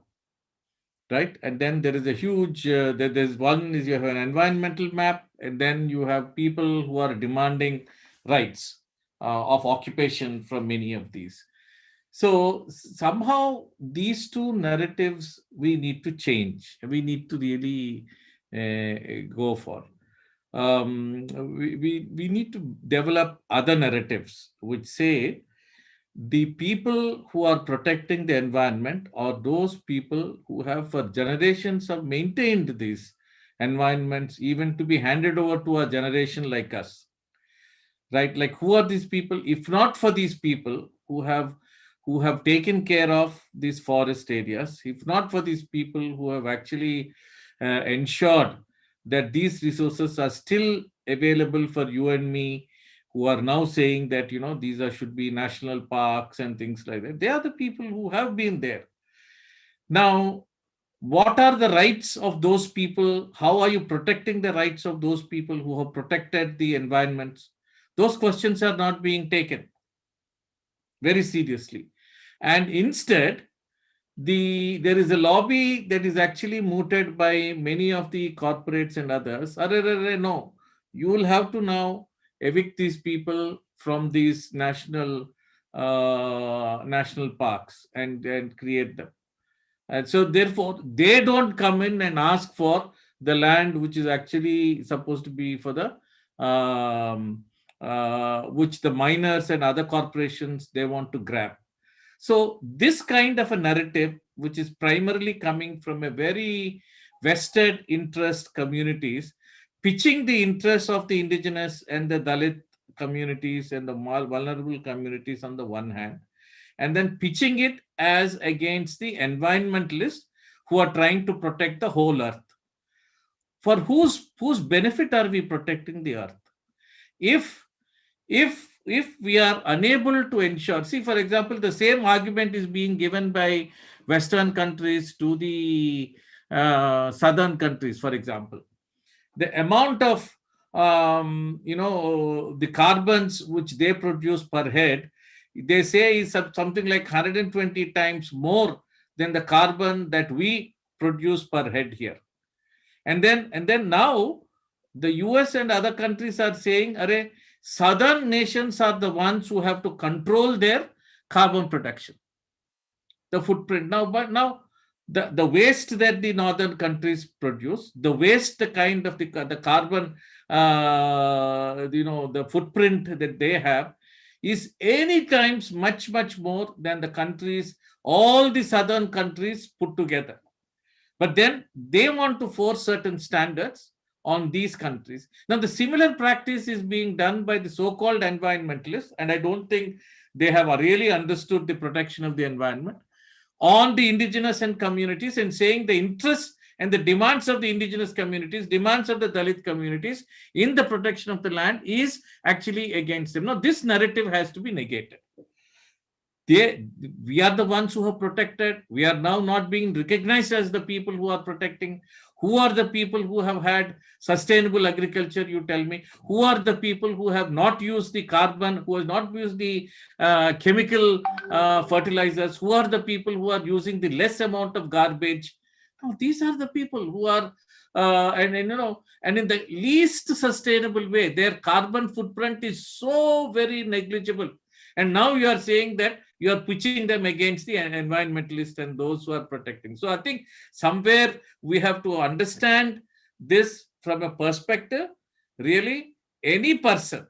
A: right? And then there is a huge, there's one is you have an environmental map, and then you have people who are demanding rights of occupation from many of these. So somehow these two narratives we need to change. We need to really go for. We need to develop other narratives which say the people who are protecting the environment are those people who have for generations have maintained these environments, even to be handed over to a generation like us, right? Like, who are these people if not for these people who have taken care of these forest areas, if not for these people who have actually ensured that these resources are still available for you and me, who are now saying that these should be national parks and things like that. They are the people who have been there. Now, what are the rights of those people? How are you protecting the rights of those people who have protected the environments? Those questions are not being taken very seriously. And instead, there is a lobby that is actually mooted by many of the corporates and others. No, you will have to now evict these people from these national parks and create them. And so therefore, they don't come in and ask for the land which is actually supposed to be for the which the miners and other corporations they want to grab. So this kind of a narrative, which is primarily coming from a very vested interest communities, pitching the interests of the indigenous and the Dalit communities and the more vulnerable communities on the one hand, and then pitching it as against the environmentalists who are trying to protect the whole earth. For whose benefit are we protecting the earth? If we are unable to ensure, see, for example, the same argument is being given by Western countries to the southern countries, for example. The amount of the carbons which they produce per head, they say is something like 120 times more than the carbon that we produce per head here. And then now the US and other countries are saying, "Arey, southern nations are the ones who have to control their carbon production, the footprint." Now, the waste that the northern countries produce, the waste, the kind of the carbon, the footprint that they have is any times much more than the countries, all the southern countries put together. But then they want to force certain standards on these countries. Now, the similar practice is being done by the so-called environmentalists, and I don't think they have really understood the protection of the environment, on the indigenous and communities, and saying the interests and the demands of the indigenous communities, demands of the Dalit communities in the protection of the land is actually against them. Now, this narrative has to be negated. We are the ones who have protected. We are now not being recognized as the people who are protecting. Who are the people who have had sustainable agriculture, you tell me? Who are the people who have not used the carbon, who have not used the chemical fertilizers? Who are the people who are using the less amount of garbage? Now, these are the people who are, and in the least sustainable way, their carbon footprint is so very negligible. And now you are saying that you are pitching them against the environmentalists and those who are protecting. So I think somewhere we have to understand this from a perspective. Really, any person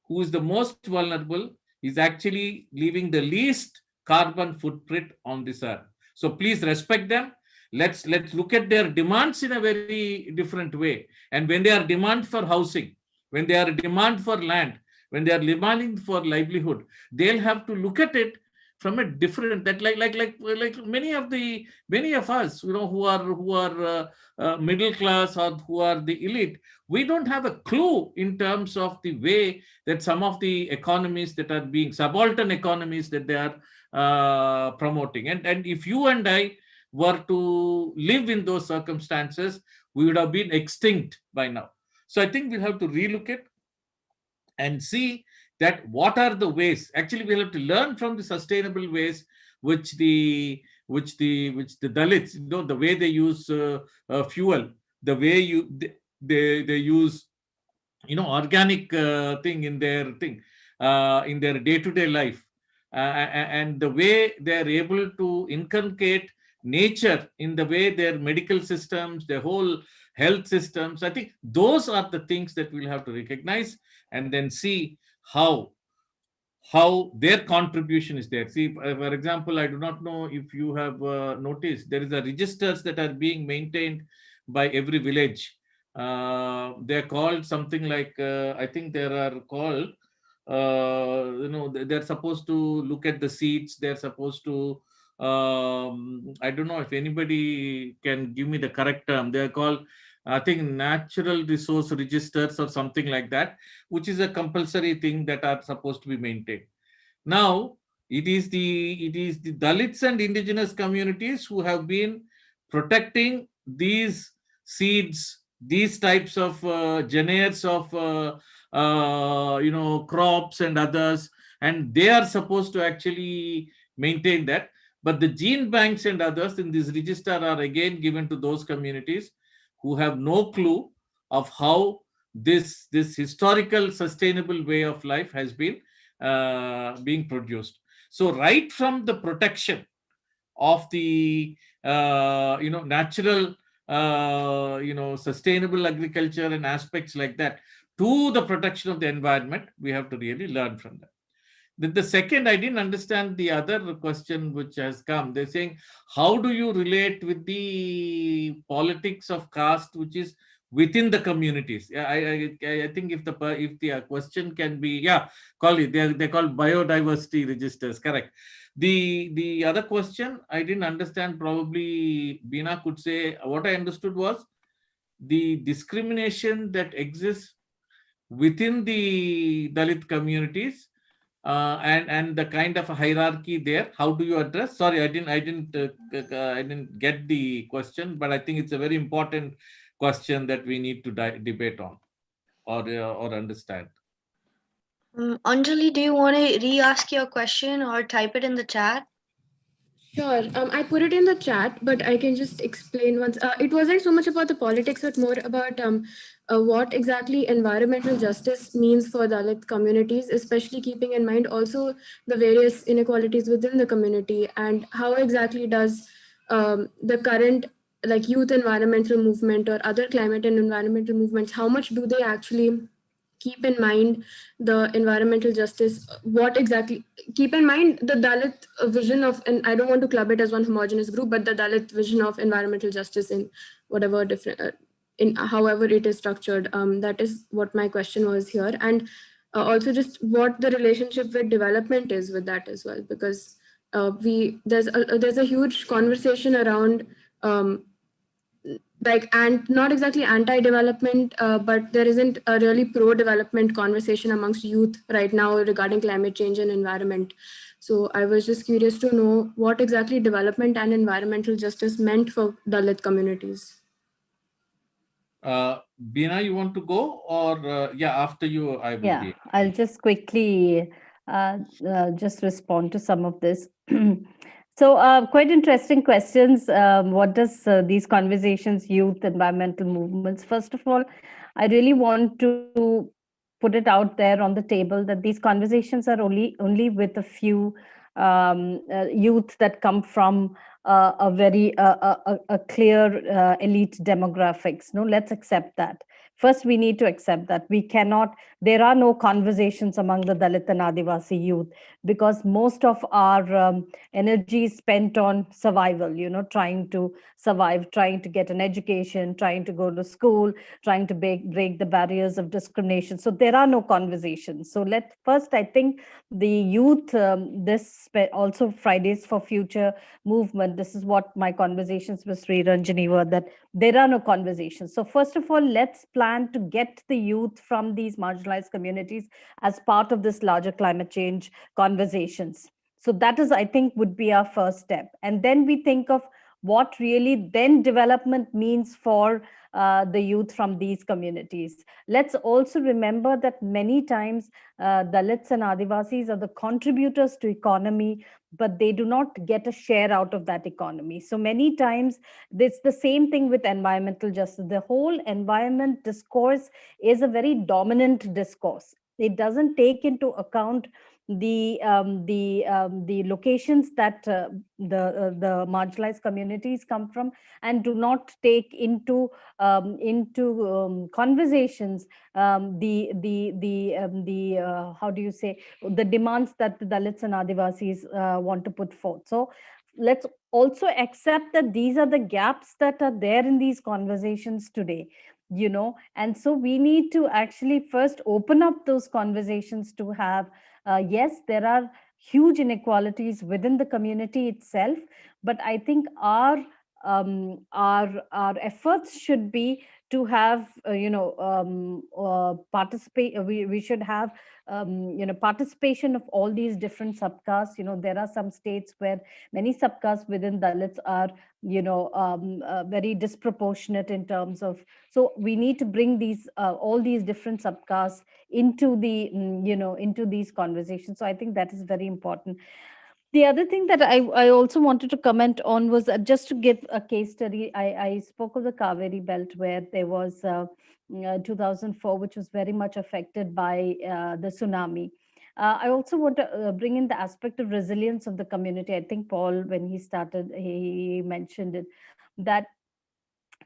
A: who is the most vulnerable is actually leaving the least carbon footprint on this earth. So please respect them. Let's look at their demands in a very different way. And when they are demand for housing, when they are demand for land, when they are demanding for livelihood, they'll have to look at it from a different, that like many of us, who are middle class or who are the elite, we don't have a clue in terms of the way that some of the economies that are being subaltern economies that they are promoting. And if you and I were to live in those circumstances, we would have been extinct by now. So I think we'll have to relook it and see that what are the ways. Actually, we'll have to learn from the sustainable ways which the Dalits, the way they use fuel, the way they use organic thing in their day-to-day life, and the way they are able to inculcate nature in the way their medical systems, their whole health systems. I think those are the things that we'll have to recognize and then see how their contribution is there. See, for example, I do not know if you have noticed, there is a registers that are being maintained by every village. They're called something like, I think there are called, they're supposed to look at the seeds. They're supposed to, I don't know if anybody can give me the correct term. They're called, I think, natural resource registers or something like that, which is a compulsory thing that are supposed to be maintained. Now, it is the Dalits and indigenous communities who have been protecting these seeds, these types of geners of crops and others, and they are supposed to actually maintain that. But the gene banks and others in this register are again given to those communities who have no clue of how this historical sustainable way of life has been being produced. So right from the protection of the natural sustainable agriculture and aspects like that to the protection of the environment, we have to really learn from that. The second, I didn't understand the other question which has come. They're saying, how do you relate with the politics of caste, which is within the communities? I think if the question can be, call it, they're called biodiversity registers, correct. The other question I didn't understand, probably Beena could say. What I understood was the discrimination that exists within the Dalit communities, and the kind of a hierarchy there. How do you address? Sorry, I didn't get the question, but I think it's a very important question that we need to debate on or understand.
B: Anjali, do you want to re-ask your question or type it in the chat?
F: Sure. I put it in the chat, but I can just explain once. It wasn't so much about the politics, but more about what exactly environmental justice means for Dalit communities, especially keeping in mind also the various inequalities within the community, and how exactly does the current like youth environmental movement or other climate and environmental movements, how much do they actually keep in mind the environmental justice, what exactly keep in mind the Dalit vision of, and I don't want to club it as one homogenous group, but the Dalit vision of environmental justice in whatever different in however it is structured. That is what my question was here. And also just what the relationship with development is with that as well, because we there's a huge conversation around like, and not exactly anti-development, but there isn't a really pro-development conversation amongst youth right now regarding climate change and environment. So I was just curious to know what exactly development and environmental justice meant for Dalit communities.
A: Beena, you want to go, or yeah, after you, I will
C: Yeah,
A: be.
C: I'll just quickly just respond to some of this. So, quite interesting questions. What does these conversations, youth, environmental movements? First of all, I really want to put it out there on the table that these conversations are only with a few youth that come from a very a clear elite demographics. No, let's accept that. First, we need to accept that we cannot. There are no conversations among the Dalit and Adivasi youth because most of our energy is spent on survival, trying to survive, trying to get an education, trying to go to school, trying to break the barriers of discrimination. So there are no conversations. So first, I think the youth, also Fridays for Future movement, this is what my conversations with Sri Ranjani were, that there are no conversations. So first of all, let's plan to get the youth from these marginalized communities as part of this larger climate change conversations. So that is, I think, would be our first step. And then we think of what really then development means for the youth from these communities. Let's also remember that many times Dalits and Adivasis are the contributors to economy, but they do not get a share out of that economy. So many times it's the same thing with environmental justice. The whole environment discourse is a very dominant discourse. It doesn't take into account the locations that the marginalized communities come from, and do not take into conversations the how do you say, the demands that the Dalits and Adivasis want to put forth. So let's also accept that these are the gaps that are there in these conversations today, and so we need to actually first open up those conversations to have, yes, there are huge inequalities within the community itself, but I think our efforts should be to have participate. We should have participation of all these different subcastes. There are some states where many subcastes within Dalits are very disproportionate in terms of. So we need to bring these all these different subcastes into the into these conversations. So I think that is very important. The other thing that I also wanted to comment on was just to give a case study. I spoke of the Kaveri belt where there was 2004, which was very much affected by the tsunami. I also want to bring in the aspect of resilience of the community. I think Paul, when he started, he mentioned it, that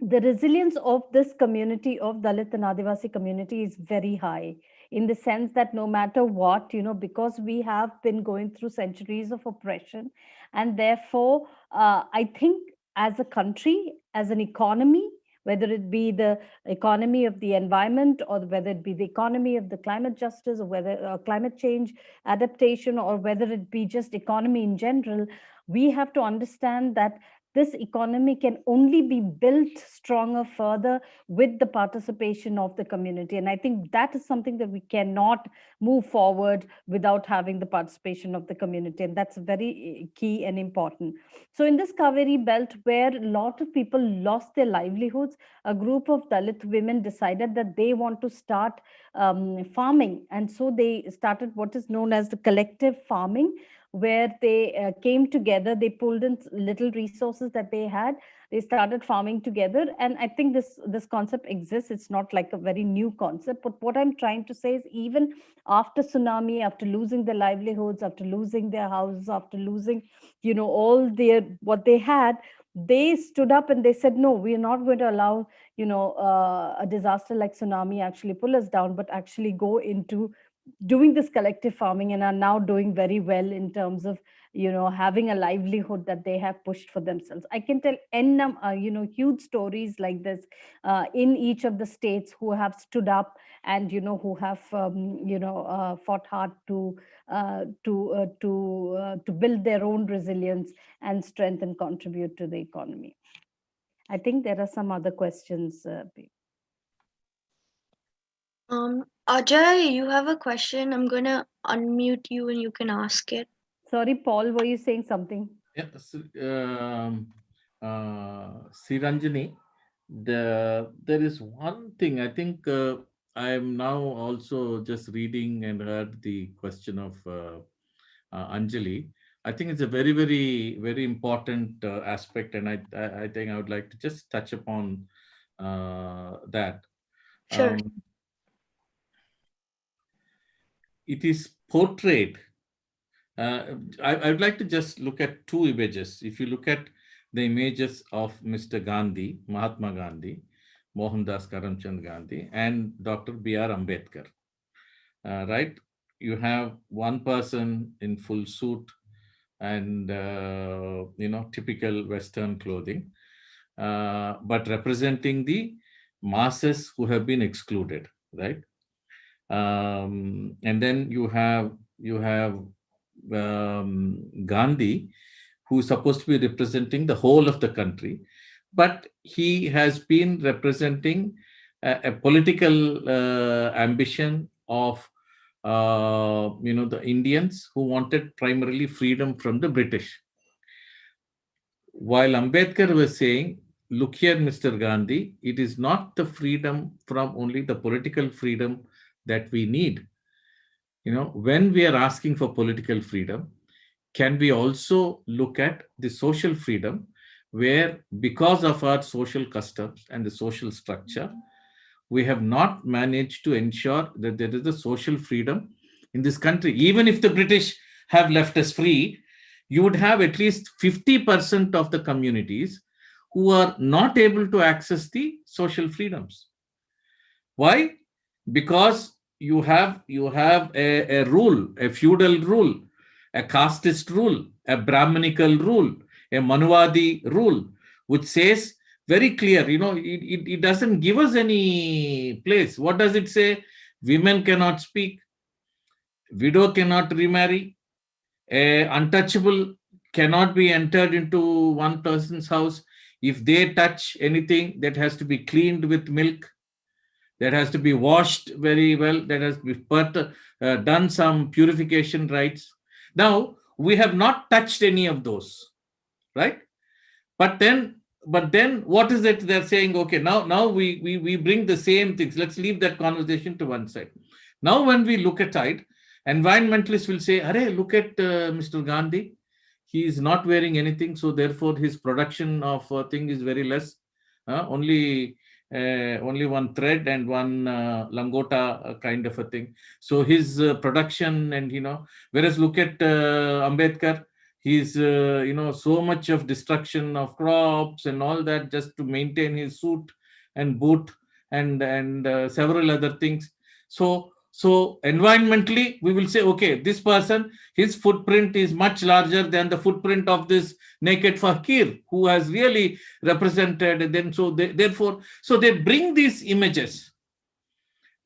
C: the resilience of this community, of Dalit and Adivasi community, is very high, in the sense that no matter what, because we have been going through centuries of oppression, and therefore I think as a country, as an economy, whether it be the economy of the environment, or whether it be the economy of the climate justice, or whether climate change adaptation, or whether it be just economy in general, we have to understand that this economy can only be built stronger further with the participation of the community. And I think that is something that we cannot move forward without having the participation of the community. And that's very key and important. So in this Kaveri belt, where a lot of people lost their livelihoods, a group of Dalit women decided that they want to start farming. And so they started what is known as the collective farming, where they came together, they pulled in little resources that they had, they started farming together. And I think this concept exists. It's not like a very new concept, but what I'm trying to say is, even after tsunami, after losing their livelihoods, after losing their houses, after losing, all their what they had, they stood up and they said, no, we are not going to allow a disaster like tsunami actually pull us down, but actually go into doing this collective farming, and are now doing very well in terms of having a livelihood that they have pushed for themselves. I can tell huge stories like this in each of the states, who have stood up and who have fought hard to build their own resilience and strength and contribute to the economy. I think there are some other questions.
B: Ajay, you have a question. I'm gonna unmute you and you can ask it.
C: Sorry, Paul, were you saying something?
A: Yes, Siranjani, there is one thing. I think I am now also just reading and heard the question of Anjali. I think it's a very, very, very important aspect, and I think I would like to just touch upon that.
B: Sure.
A: It is portrayed. I would like to just look at two images. If you look at the images of Mr. Gandhi, Mahatma Gandhi, Mohandas Karamchand Gandhi, and Dr. B.R. Ambedkar, right? You have one person in full suit and typical Western clothing, but representing the masses who have been excluded, right? And then you have Gandhi, who is supposed to be representing the whole of the country, but he has been representing a political ambition of the Indians who wanted primarily freedom from the British. While Ambedkar was saying, look here, Mr. Gandhi, it is not the freedom from only the political freedom that we need. When we are asking for political freedom, can we also look at the social freedom, where because of our social customs and the social structure, we have not managed to ensure that there is a social freedom in this country. Even if the British have left us free, you would have at least 50% of the communities who are not able to access the social freedoms. Why? Because you have a rule, a feudal rule, a casteist rule, a Brahminical rule, a Manuvadi rule, which says very clear, it doesn't give us any place. What does it say? Women cannot speak, widow cannot remarry, a untouchable cannot be entered into one person's house. If they touch anything, that has to be cleaned with milk, that has to be washed very well, that has to be done some purification rites. Now, we have not touched any of those, right? But then what is it they're saying? Okay, now we bring the same things. Let's leave that conversation to one side. Now, when we look at it, environmentalists will say, "Arey, look at Mr. Gandhi. He is not wearing anything, so therefore his production of thing is very less. Only one thread and one langota kind of a thing. So his production, and whereas look at Ambedkar, he's so much of destruction of crops and all that just to maintain his suit and boot and several other things. So environmentally, we will say, okay, this person, his footprint is much larger than the footprint of this naked fakir who has really represented. And then therefore they bring these images.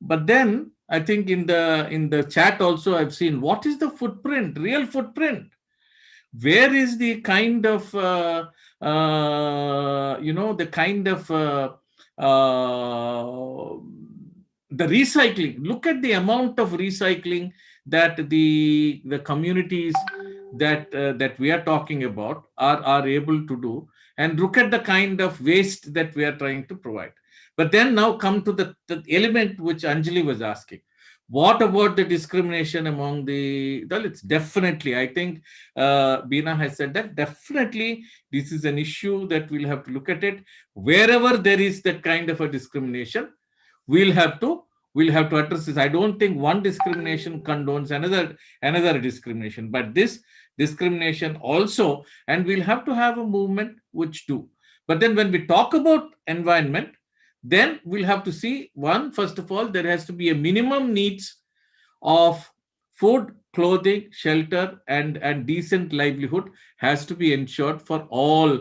A: But then I think in the chat also I've seen, what is the footprint, real footprint? Where is the kind of the recycling? Look at the amount of recycling that the communities that we are talking about are able to do, and look at the kind of waste that we are trying to provide. But then now come to the element which Anjali was asking. What about the discrimination among the Dalits? Definitely, I think Beena has said that definitely this is an issue that we'll have to look at it. Wherever there is that kind of a discrimination, we'll have to address this. I don't think one discrimination condones another discrimination, but this discrimination also, and we'll have to have a movement which do. But then when we talk about environment, then we'll have to see, one, first of all, there has to be a minimum needs of food, clothing, shelter, and decent livelihood has to be ensured for all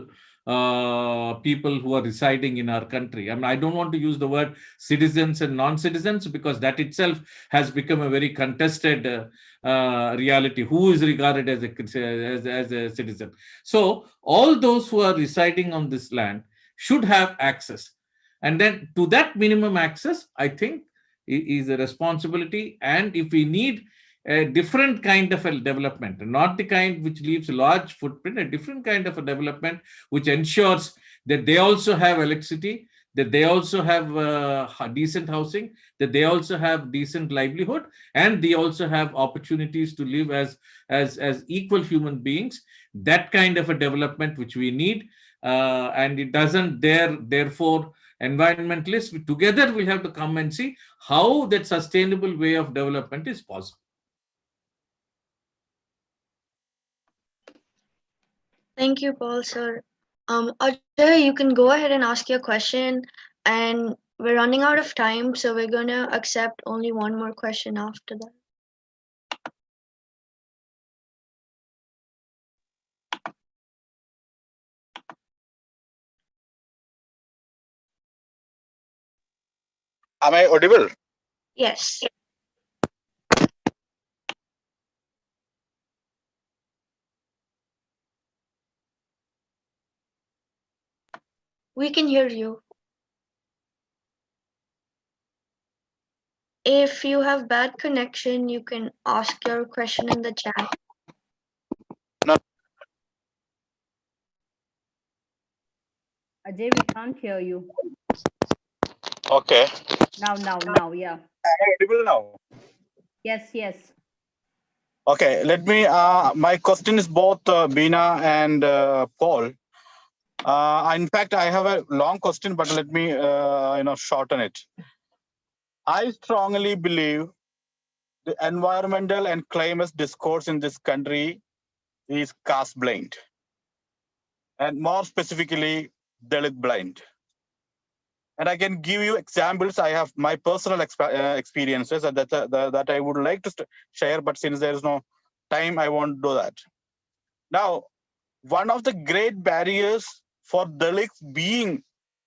A: people who are residing in our country. I mean, I don't want to use the word citizens and non-citizens, because that itself has become a very contested reality. Who is regarded as a citizen? So all those who are residing on this land should have access. And then to that minimum access, I think, is a responsibility. And if we need a different kind of a development, not the kind which leaves a large footprint, a different kind of a development which ensures that they also have electricity, that they also have decent housing, that they also have decent livelihood, and they also have opportunities to live as equal human beings. That kind of a development which we need, and it doesn't therefore environmentalists together will have to come and see how that sustainable way of development is possible.
B: Thank you, Paul, sir. Ajay, you can go ahead and ask your question. And we're running out of time, so we're going to accept only one more question after that.
H: Am I audible?
B: Yes. We can hear you. If you have bad connection, you can ask your question in the chat.
H: No.
C: Ajay, we can't hear you.
H: Okay.
C: Now, yeah.
H: Am I audible now?
C: Yes.
H: Okay, let me, my question is both Beena and Paul. In fact, I have a long question, but let me, shorten it. I strongly believe the environmental and climate discourse in this country is caste blind, and more specifically, Dalit blind. And I can give you examples. I have my personal experiences that I would like to share, but since there is no time, I won't do that. Now, one of the great barriers for Dalits being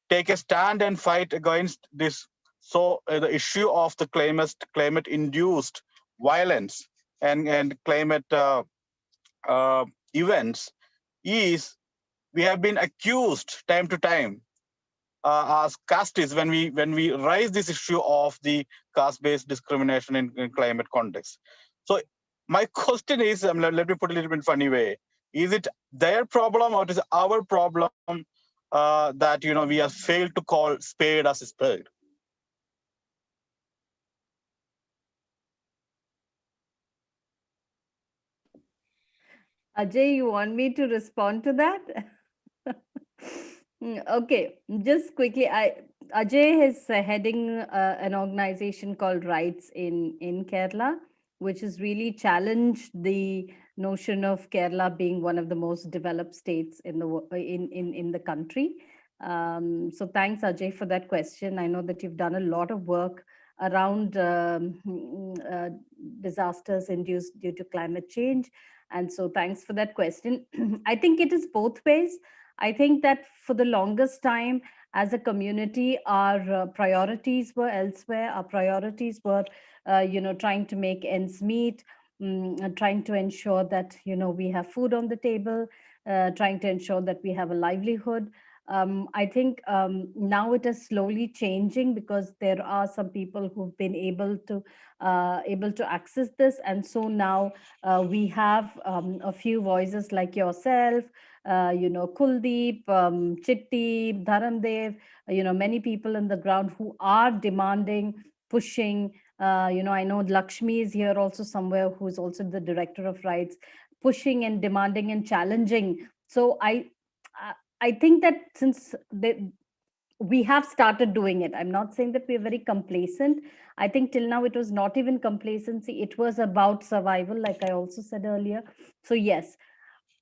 H: take a stand and fight against this, the issue of the climate-induced violence and climate events is we have been accused time to time as castes when we raise this issue of the caste-based discrimination in climate context. So my question is, let me put it a little bit funny way: is it their problem or is it our problem that we have failed to call spade as a spade?
C: Ajay, you want me to respond to that? Okay, just quickly, Ajay is heading an organization called Rights in Kerala, which has really challenged the notion of Kerala being one of the most developed states in the country. So thanks, Ajay, for that question. I know that you've done a lot of work around disasters induced due to climate change. And so thanks for that question. I think it is both ways. I think that for the longest time, as a community, our priorities were elsewhere. Our priorities were, trying to make ends meet, trying to ensure that, we have food on the table, trying to ensure that we have a livelihood. I think now it is slowly changing because there are some people who've been able to access this, and so now we have a few voices like yourself, Kuldeep, Chitti, Dharamdev, many people on the ground who are demanding, pushing, I know Lakshmi is here also somewhere, who is also the director of rights, pushing and demanding and challenging. So I think that since we have started doing it, I'm not saying that we're very complacent. I think till now it was not even complacency. It was about survival, like I also said earlier. So yes,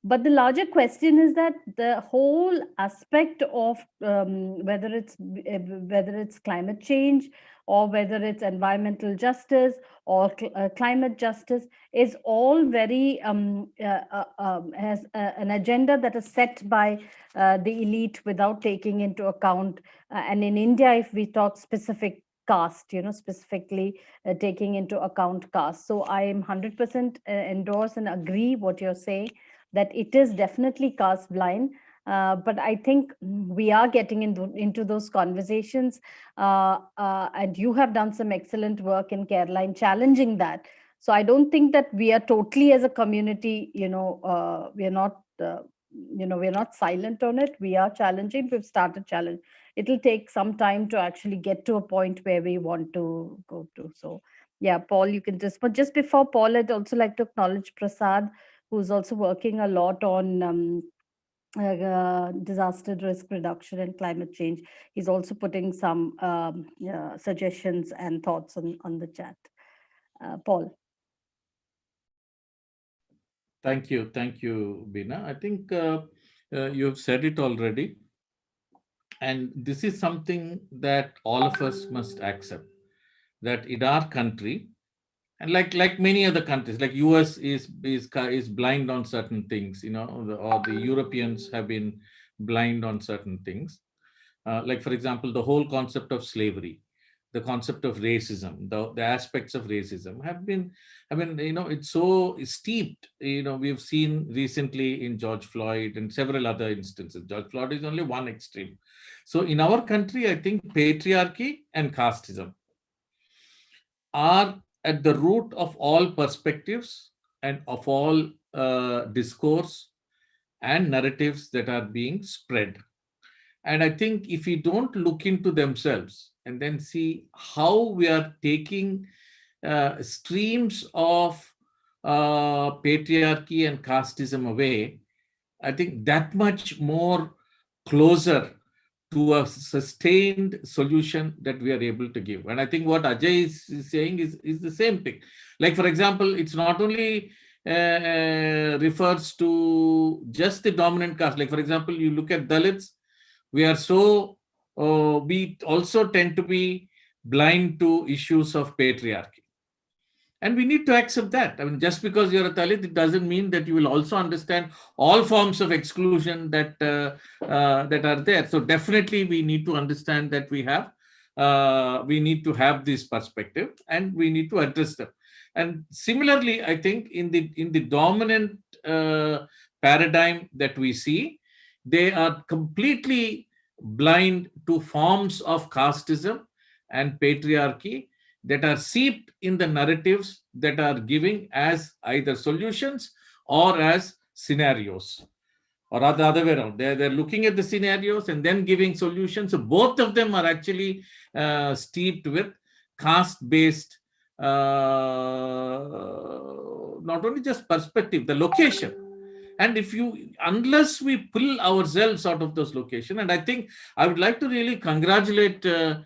C: but the larger question is that the whole aspect of whether it's climate change, or whether it's environmental justice, or climate justice, is all very has an agenda that is set by the elite without taking into account. And in India, if we talk specific caste, specifically taking into account caste. So I am 100% endorse and agree what you're saying, that it is definitely caste blind. But I think we are getting into those conversations, and you have done some excellent work in Kerala in challenging that. So I don't think that we are totally, as a community, we are not, we're not silent on it. We are challenging. We've started challenge. It'll take some time to actually get to a point where we want to go to. So yeah, Paul, you can but just before Paul, I'd also like to acknowledge Prasad, who's also working a lot on disaster risk reduction and climate change. He's also putting some suggestions and thoughts on the chat. Paul.
A: Thank you, Beena. I think you have said it already, and this is something that all of us must accept, that in our country, and like many other countries, like US is blind on certain things, or the Europeans have been blind on certain things. Like, for example, the whole concept of slavery, the concept of racism, the aspects of racism have been, it's so steeped. We've seen recently in George Floyd and several other instances. George Floyd is only one extreme. So in our country, I think patriarchy and casteism are at the root of all perspectives and of all discourse and narratives that are being spread. And I think if we don't look into themselves and then see how we are taking streams of patriarchy and casteism away, I think that much more closer to a sustained solution that we are able to give. And I think what Ajay is saying is the same thing. Like, for example, it's not only refers to just the dominant caste. Like, for example, you look at Dalits, we also tend to be blind to issues of patriarchy. And we need to accept that. I mean, just because you're a Dalit, it doesn't mean that you will also understand all forms of exclusion that are there. So definitely we need to understand that we need to have this perspective, and we need to address them. And similarly, I think in the dominant paradigm that we see, they are completely blind to forms of casteism and patriarchy that are seeped in the narratives that are giving as either solutions or as scenarios, or the other way around. They're looking at the scenarios and then giving solutions. So both of them are actually steeped with caste-based, not only just perspective, the location. And unless we pull ourselves out of those locations, and I think I would like to really congratulate the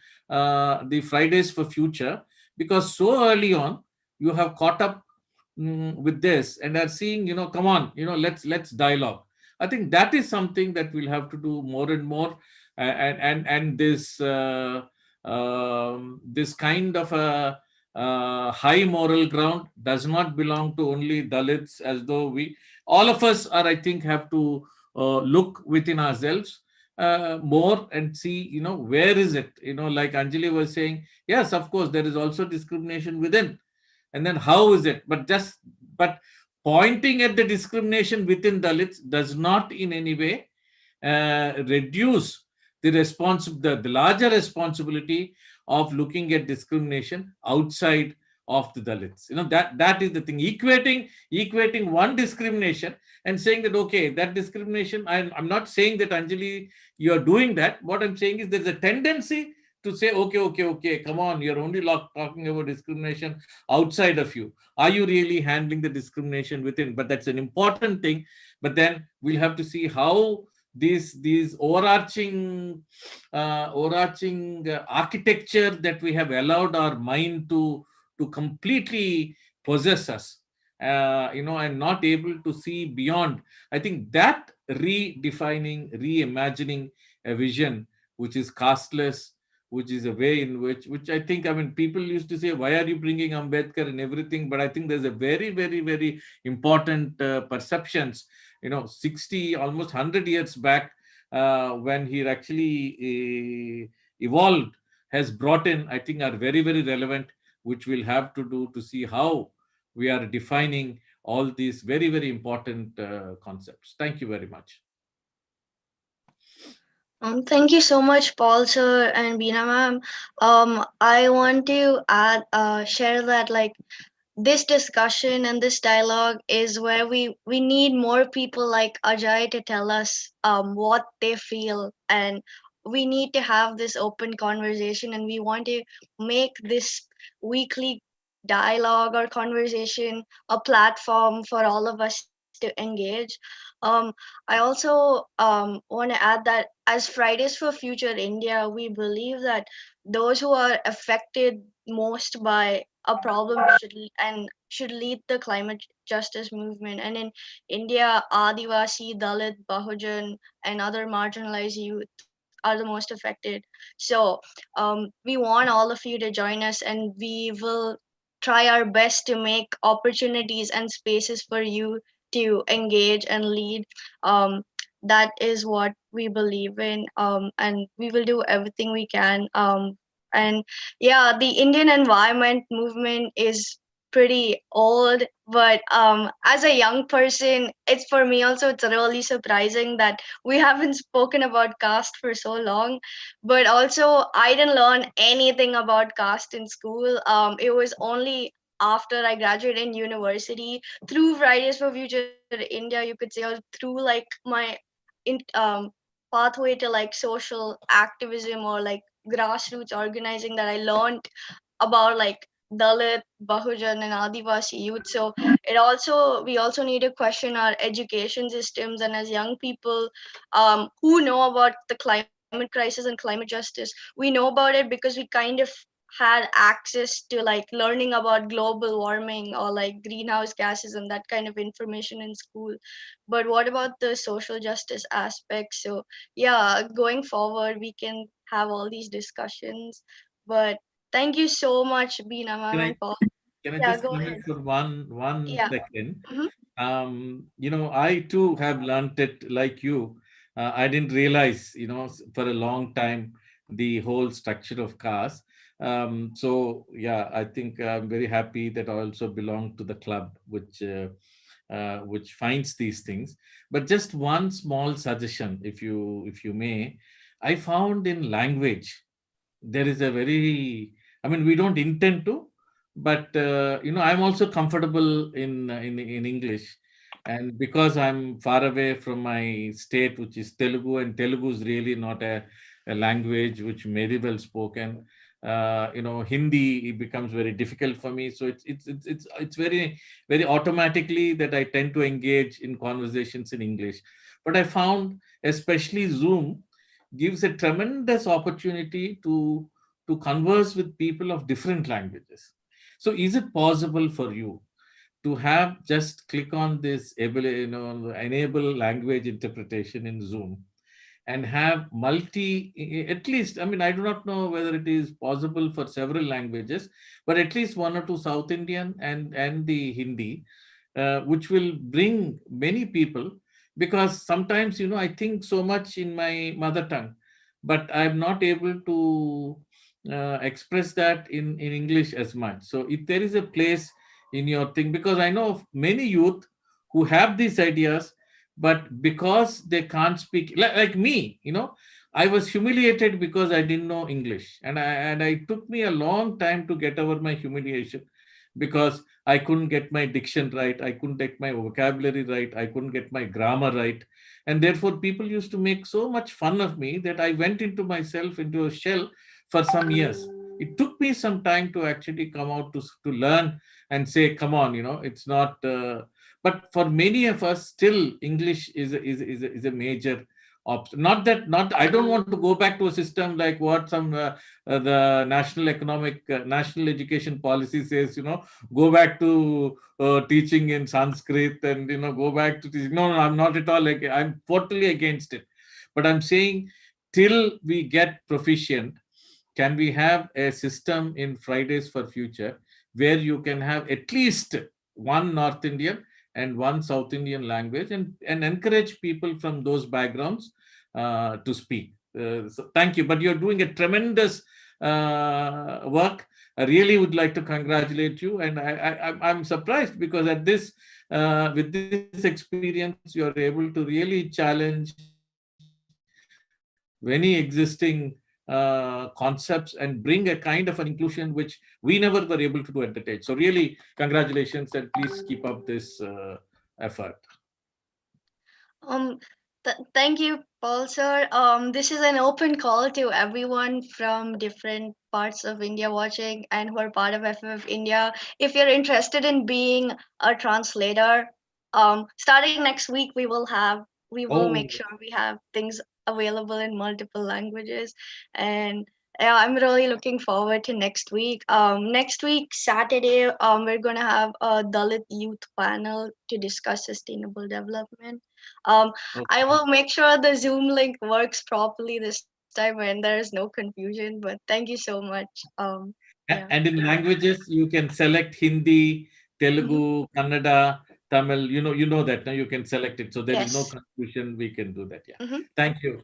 A: Fridays for Future, because so early on you have caught up with this and are seeing, come on, let's dialogue. I think that is something that we'll have to do more and more, and this this kind of a high moral ground does not belong to only Dalits, as though all of us are, I think, have to look within ourselves more and see, where is it? Like Anjali was saying, yes, of course, there is also discrimination within. And then how is it? But pointing at the discrimination within Dalits does not in any way reduce the larger responsibility of looking at discrimination outside of the Dalits. That is the thing. Equating one discrimination and saying that, okay, that discrimination, I'm not saying that, Anjali, you're doing that. What I'm saying is there's a tendency to say, okay, come on, you're only talking about discrimination outside of you. Are you really handling the discrimination within? But that's an important thing. But then we'll have to see how these overarching architecture that we have allowed our mind to completely possess us, and not able to see beyond. I think that redefining, reimagining a vision which is casteless, which is a way in which I think, I mean, people used to say, why are you bringing Ambedkar and everything? But I think there's a very, very, very important perceptions, 60, almost 100 years back, when he actually evolved, has brought in, I think, are very, very relevant, which we'll have to do to see how we are defining all these very, very important concepts. Thank you very much.
B: Thank you so much, Paul sir and Beena ma'am. I want to share that this discussion and this dialogue is where we need more people like Ajay to tell us what they feel, and we need to have this open conversation, and we want to make this weekly dialogue or conversation a platform for all of us to engage. I also want to add that as Fridays for Future India, we believe that those who are affected most by a problem should lead the climate justice movement. And in India, Adivasi, Dalit, Bahujan, and other marginalized youth are the most affected. So we want all of you to join us, and we will try our best to make opportunities and spaces for you to engage and lead. Um, that is what we believe in, and we will do everything we can. And yeah, the Indian environment movement is pretty old, but as a young person, it's for me also, it's really surprising that we haven't spoken about caste for so long. But also, I didn't learn anything about caste in school. It was only after I graduated in university through Fridays for Future India, you could say, or through my in pathway to social activism or grassroots organizing, that I learned about Dalit, Bahujan, and Adivasi youth. So we also need to question our education systems, and as young people who know about the climate crisis and climate justice, we know about it because we kind of had access to learning about global warming or greenhouse gases and that kind of information in school. But what about the social justice aspect? So yeah, going forward we can have all these discussions. But thank you so much, Beena ma'am and Paul.
A: Can I
B: Yeah,
A: just
B: go
A: come
B: ahead.
A: in for one
B: Yeah.
A: second?
B: Mhm.
A: I too have learned it like you. I didn't realize, for a long time, the whole structure of caste. So yeah, I think I'm very happy that I also belong to the club which finds these things. But just one small suggestion, if you may. I found in language there is a very, I mean, we don't intend to, but I'm also comfortable in English. And because I'm far away from my state, which is Telugu, and Telugu is really not a language which may be well spoken. Hindi, it becomes very difficult for me, so it's very, very automatically that I tend to engage in conversations in English. But I found especially Zoom gives a tremendous opportunity to converse with people of different languages. So is it possible for you to have just click on this enable language interpretation in Zoom and have at least, I mean, I do not know whether it is possible for several languages, but at least one or two South Indian and the Hindi, which will bring many people. Because sometimes, I think so much in my mother tongue, but I'm not able to express that in English as much. So if there is a place in your thing, because I know of many youth who have these ideas, but because they can't speak, like me, I was humiliated because I didn't know English, and I took me a long time to get over my humiliation, because I couldn't get my diction right, I couldn't get my vocabulary right, I couldn't get my grammar right. And therefore people used to make so much fun of me that I went into myself, into a shell, for some years. It took me some time to actually come out to learn and say, come on, it's not. But for many of us, still English is a major option. Not I don't want to go back to a system like what some the national education policy says. Go back to teaching in Sanskrit and go back to teaching. No, I'm not at all. Like, I'm totally against it. But I'm saying, till we get proficient, can we have a system in Fridays for Future where you can have at least one North Indian and one South Indian language, and encourage people from those backgrounds to speak. So thank you. But you're doing a tremendous work. I really would like to congratulate you. And I'm surprised because at this, with this experience, you're able to really challenge many existing concepts and bring a kind of an inclusion which we never were able to do at the time. So really, congratulations, and please keep up this effort.
B: Thank you, Paul sir. This is an open call to everyone from different parts of India watching and who are part of FFF India. If you're interested in being a translator, starting next week, we will make sure we have things available in multiple languages. And yeah, I'm really looking forward to next week. Next week, Saturday, we're going to have a Dalit youth panel to discuss sustainable development. I will make sure the Zoom link works properly this time and there is no confusion, but thank you so much. Yeah.
A: And in languages, you can select Hindi, Telugu, Kannada, Tamil. You know that now you can select it. So there is no
B: Yes.
A: confusion. We can do that. Yeah.
B: Mhm.
A: Thank you.